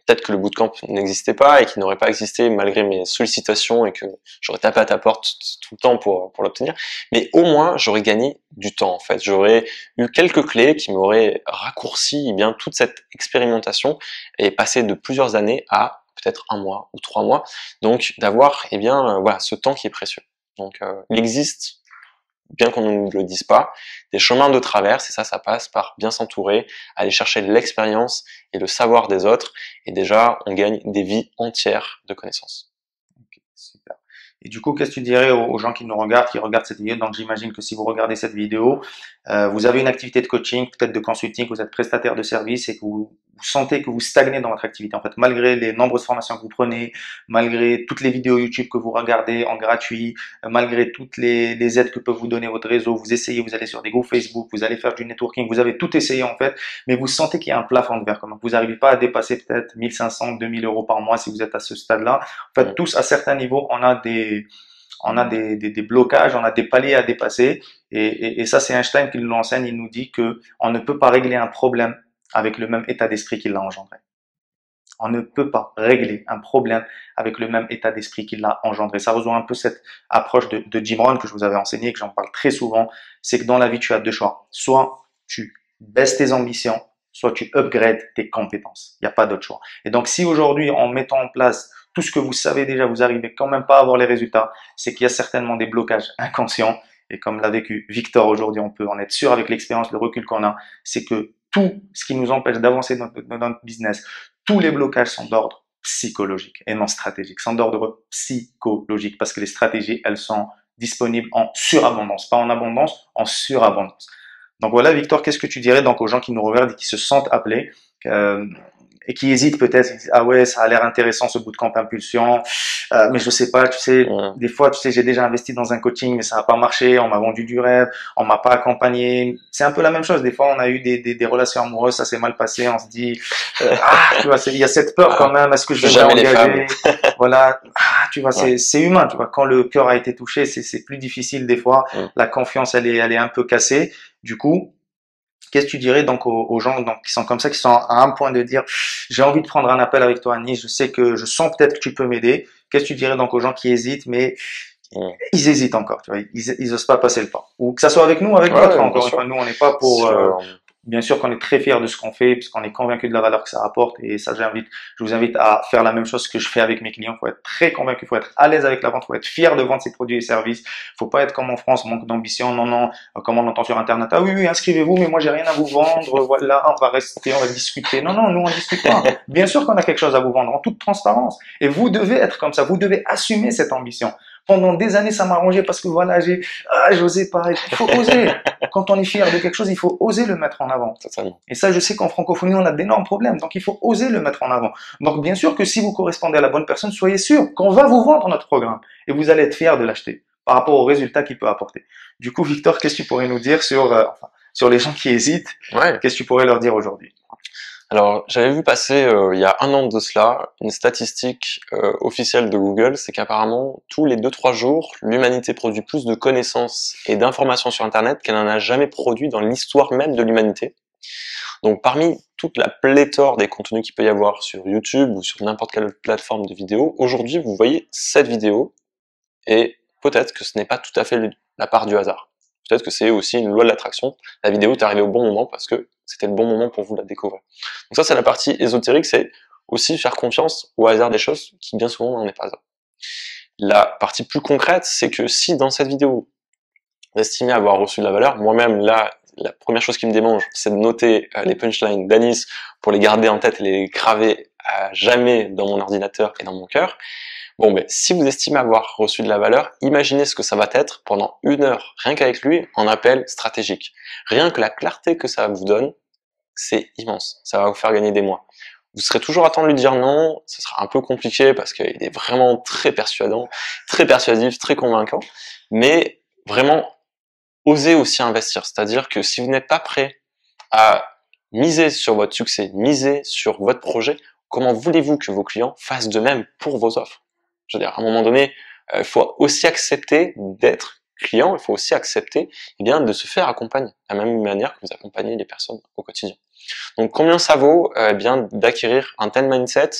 peut-être que le bootcamp n'existait pas et qu'il n'aurait pas existé malgré mes sollicitations et que j'aurais tapé à ta porte tout le temps pour l'obtenir. Mais au moins, j'aurais gagné du temps, en fait. J'aurais eu quelques clés qui m'auraient raccourci eh bien toute cette expérimentation et passé de plusieurs années à peut-être 1 mois ou 3 mois. Donc, d'avoir, eh bien, voilà, ce temps qui est précieux. Donc, il existe, bien qu'on ne nous le dise pas, des chemins de traverse, et ça passe par bien s'entourer, aller chercher l'expérience et le savoir des autres, et déjà, on gagne des vies entières de connaissances. Okay, super. Et du coup, qu'est-ce que tu dirais aux gens qui nous regardent, qui regardent cette vidéo? Donc, j'imagine que si vous regardez cette vidéo, vous avez une activité de coaching, peut-être de consulting, vous êtes prestataire de service et que vous sentez que vous stagnez dans votre activité. En fait, malgré les nombreuses formations que vous prenez, malgré toutes les vidéos YouTube que vous regardez en gratuit, malgré toutes les aides que peut vous donner votre réseau, vous essayez, vous allez sur des groupes Facebook, vous allez faire du networking, vous avez tout essayé en fait, mais vous sentez qu'il y a un plafond de verre. Comme vous n'arrivez pas à dépasser peut-être 1500, 2000 euros par mois si vous êtes à ce stade-là. En fait, tous à certains niveaux, on a des blocages, on a des paliers à dépasser. Et ça, c'est Einstein qui nous l'enseigne. Il nous dit que on ne peut pas régler un problème avec le même état d'esprit qu'il l'a engendré. On ne peut pas régler un problème avec le même état d'esprit qu'il l'a engendré. Ça rejoint un peu cette approche de Jim Rohn que je vous avais enseigné et que j'en parle très souvent. C'est que dans la vie, tu as deux choix. Soit tu baisses tes ambitions, soit tu upgrades tes compétences. Il n'y a pas d'autre choix. Et donc, si aujourd'hui, en mettant en place tout ce que vous savez déjà, vous arrivez quand même pas à avoir les résultats, c'est qu'il y a certainement des blocages inconscients. Et comme l'a vécu Victor aujourd'hui, on peut en être sûr avec l'expérience, le recul qu'on a, c'est que tout ce qui nous empêche d'avancer dans notre business, tous les blocages sont d'ordre psychologique et non stratégique, sont d'ordre psychologique parce que les stratégies, elles sont disponibles en surabondance, pas en abondance, en surabondance. Donc voilà, Victor, qu'est-ce que tu dirais donc aux gens qui nous regardent et qui se sentent appelés et qui hésitent peut-être, ils disent, ah ouais, ça a l'air intéressant ce bootcamp impulsion, mais je sais pas, tu sais, des fois, tu sais, j'ai déjà investi dans un coaching, mais ça n'a pas marché, on m'a vendu du rêve, on m'a pas accompagné. C'est un peu la même chose. Des fois, on a eu des relations amoureuses, ça s'est mal passé, on se dit, tu vois, il y a cette peur quand même, est-ce que je vais m'engager? Voilà, tu vois, c'est humain, tu vois, quand le cœur a été touché, c'est plus difficile des fois, la confiance, elle est un peu cassée. Du coup, qu'est-ce que tu dirais donc aux gens donc, qui sont comme ça, qui sont à un point de dire j'ai envie de prendre un appel avec toi, Annie, je sais que je sens peut-être que tu peux m'aider. Qu'est-ce que tu dirais donc aux gens qui hésitent, mais ils hésitent encore, tu vois, ils osent pas passer le pas. Ou que ça soit avec nous, avec d'autres, encore une fois, nous on n'est pas pour bien sûr qu'on est très fiers de ce qu'on fait, puisqu'on est convaincu de la valeur que ça apporte, et ça je vous invite à faire la même chose que je fais avec mes clients. Il faut être très convaincu, il faut être à l'aise avec la vente, il faut être fier de vendre ses produits et services. Il faut pas être comme en France, manque d'ambition, non, comme on entend sur Internet, ah oui, inscrivez-vous, mais moi j'ai rien à vous vendre, voilà, on va rester, on va discuter. Non, nous on discute pas. Bien sûr qu'on a quelque chose à vous vendre, en toute transparence. Et vous devez être comme ça, vous devez assumer cette ambition. Pendant des années, ça m'a arrangé parce que voilà, j'osais pas. Il faut oser. Quand on est fier de quelque chose, il faut oser le mettre en avant. Et ça, je sais qu'en francophonie, on a d'énormes problèmes. Donc, il faut oser le mettre en avant. Donc, bien sûr que si vous correspondez à la bonne personne, soyez sûr qu'on va vous vendre notre programme. Et vous allez être fier de l'acheter par rapport aux résultats qu'il peut apporter. Du coup, Victor, qu'est-ce que tu pourrais nous dire sur les gens qui hésitent? Qu'est-ce que tu pourrais leur dire aujourd'hui? Alors, j'avais vu passer il y a 1 an de cela une statistique officielle de Google, c'est qu'apparemment tous les 2-3 jours, l'humanité produit plus de connaissances et d'informations sur Internet qu'elle n'en a jamais produit dans l'histoire même de l'humanité. Donc, parmi toute la pléthore des contenus qu'il peut y avoir sur YouTube ou sur n'importe quelle plateforme de vidéo, aujourd'hui, vous voyez cette vidéo et peut-être que ce n'est pas tout à fait la part du hasard. Peut-être que c'est aussi une loi de l'attraction. La vidéo est arrivée au bon moment parce que c'était le bon moment pour vous la découvrir. Donc ça, c'est la partie ésotérique, c'est aussi faire confiance au hasard des choses qui bien souvent n'en est pas un. La partie plus concrète, c'est que si dans cette vidéo, vous estimez avoir reçu de la valeur, moi-même là, la première chose qui me démange, c'est de noter les punchlines d'Anis pour les garder en tête et les graver à jamais dans mon ordinateur et dans mon cœur. Bon, ben, si vous estimez avoir reçu de la valeur, imaginez ce que ça va être pendant 1 heure, rien qu'avec lui, en appel stratégique. Rien que la clarté que ça vous donne, c'est immense. Ça va vous faire gagner des mois. Vous serez toujours à temps de lui dire non, ce sera un peu compliqué parce qu'il est vraiment très persuadant, très persuasif, très convaincant, mais vraiment, osez aussi investir. C'est-à-dire que si vous n'êtes pas prêt à miser sur votre succès, miser sur votre projet, comment voulez-vous que vos clients fassent de même pour vos offres? Je veux dire, à un moment donné, il faut aussi accepter d'être client, il faut aussi accepter de se faire accompagner, de la même manière que vous accompagnez les personnes au quotidien. Donc combien ça vaut d'acquérir un tel mindset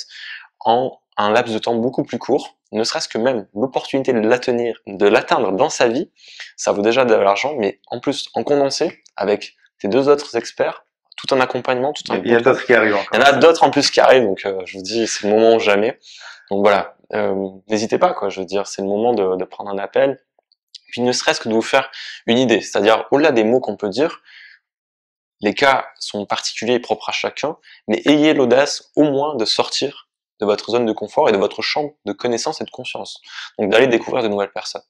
en un laps de temps beaucoup plus court, ne serait-ce que même l'opportunité de l'atteindre dans sa vie, ça vaut déjà de l'argent, mais en plus en condensé avec tes 2 autres experts, tout un accompagnement, tout un. Il y a d'autres qui arrivent encore. Il y en a d'autres en plus qui arrivent, donc je vous dis, c'est le moment ou jamais. Donc voilà, n'hésitez pas, quoi. Je veux dire, c'est le moment de prendre un appel, puis ne serait-ce que de vous faire une idée. C'est-à-dire, au-delà des mots qu'on peut dire, les cas sont particuliers et propres à chacun, mais ayez l'audace au moins de sortir de votre zone de confort et de votre champ de connaissances et de confiance. Donc d'aller découvrir de nouvelles personnes.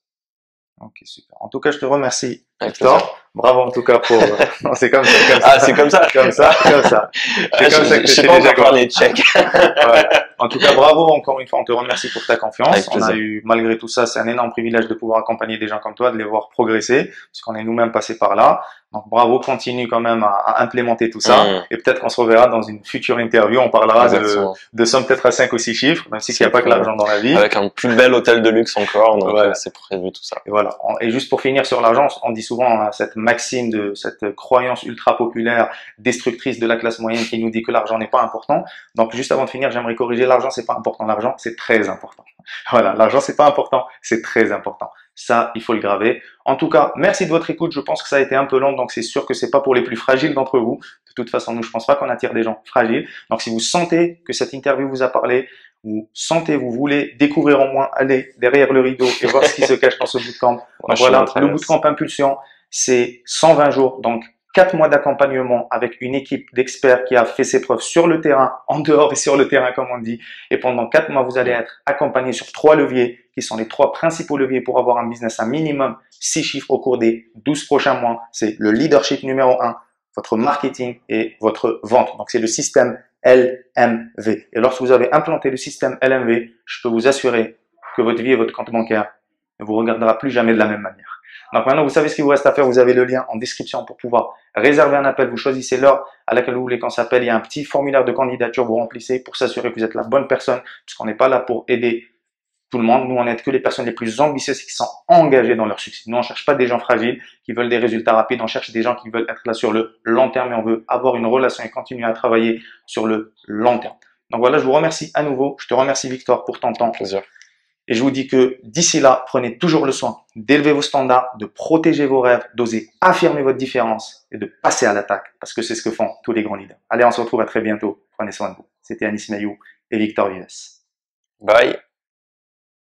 Ok, super. En tout cas, je te remercie, Avec Victor. plaisir. Bravo en tout cas pour. Non, c'est comme ça. Ah, c'est comme ça. Comme ça, comme ça. C'est comme ça que je sais t'es pas déjà encore faire les checks. Ouais. En tout cas, bravo encore une fois. On te remercie pour ta confiance. Avec On a plaisir. eu, malgré tout ça, c'est un énorme privilège de pouvoir accompagner des gens comme toi, de les voir progresser, parce qu'on est nous-mêmes passés par là. Donc bravo, continue quand même à implémenter tout ça. Et peut-être qu'on se reverra dans une future interview. On parlera de sommes peut-être à 5 ou 6 chiffres, même si il n'y a pas que l'argent dans la vie. Avec un plus bel hôtel de luxe encore. Donc voilà. C'est prévu tout ça. Et voilà. Et juste pour finir sur l'argent, on dit souvent cette maxime de cette croyance ultra populaire, destructrice de la classe moyenne qui nous dit que l'argent n'est pas important. Donc juste avant de finir, j'aimerais corriger, l'argent c'est pas important, l'argent c'est très important. Voilà, l'argent c'est pas important, c'est très important. Ça, il faut le graver. En tout cas, merci de votre écoute. Je pense que ça a été un peu long, donc c'est sûr que c'est pas pour les plus fragiles d'entre vous. De toute façon, nous, je pense pas qu'on attire des gens fragiles. Donc si vous sentez que cette interview vous a parlé, vous voulez découvrir au moins, aller derrière le rideau et voir ce qui se cache dans ce bootcamp. Donc voilà, le bootcamp Impulsion, c'est 120 jours, donc 4 mois d'accompagnement avec une équipe d'experts qui a fait ses preuves sur le terrain, en dehors et sur le terrain comme on dit. Et pendant 4 mois, vous allez être accompagné sur 3 leviers qui sont les 3 principaux leviers pour avoir un business à minimum 6 chiffres au cours des 12 prochains mois. C'est le leadership numéro 1, votre marketing et votre vente. Donc c'est le système LMV. Et lorsque vous avez implanté le système LMV, je peux vous assurer que votre vie et votre compte bancaire ne vous regardera plus jamais de la même manière. Donc maintenant, vous savez ce qu'il vous reste à faire. Vous avez le lien en description pour pouvoir réserver un appel. Vous choisissez l'heure à laquelle vous voulez qu'on s'appelle. Il y a un petit formulaire de candidature. Vous remplissez pour s'assurer que vous êtes la bonne personne, puisqu'on n'est pas là pour aider tout le monde. Nous, on n'aide que les personnes les plus ambitieuses qui sont engagées dans leur succès. Nous, on cherche pas des gens fragiles qui veulent des résultats rapides. On cherche des gens qui veulent être là sur le long terme et on veut avoir une relation et continuer à travailler sur le long terme. Donc voilà, je vous remercie à nouveau. Je te remercie, Victor, pour ton temps. Plaisir. Et je vous dis que d'ici là, prenez toujours le soin d'élever vos standards, de protéger vos rêves, d'oser affirmer votre différence et de passer à l'attaque parce que c'est ce que font tous les grands leaders. Allez, on se retrouve à très bientôt. Prenez soin de vous. C'était Anis Mayou et Victor Vives. Bye.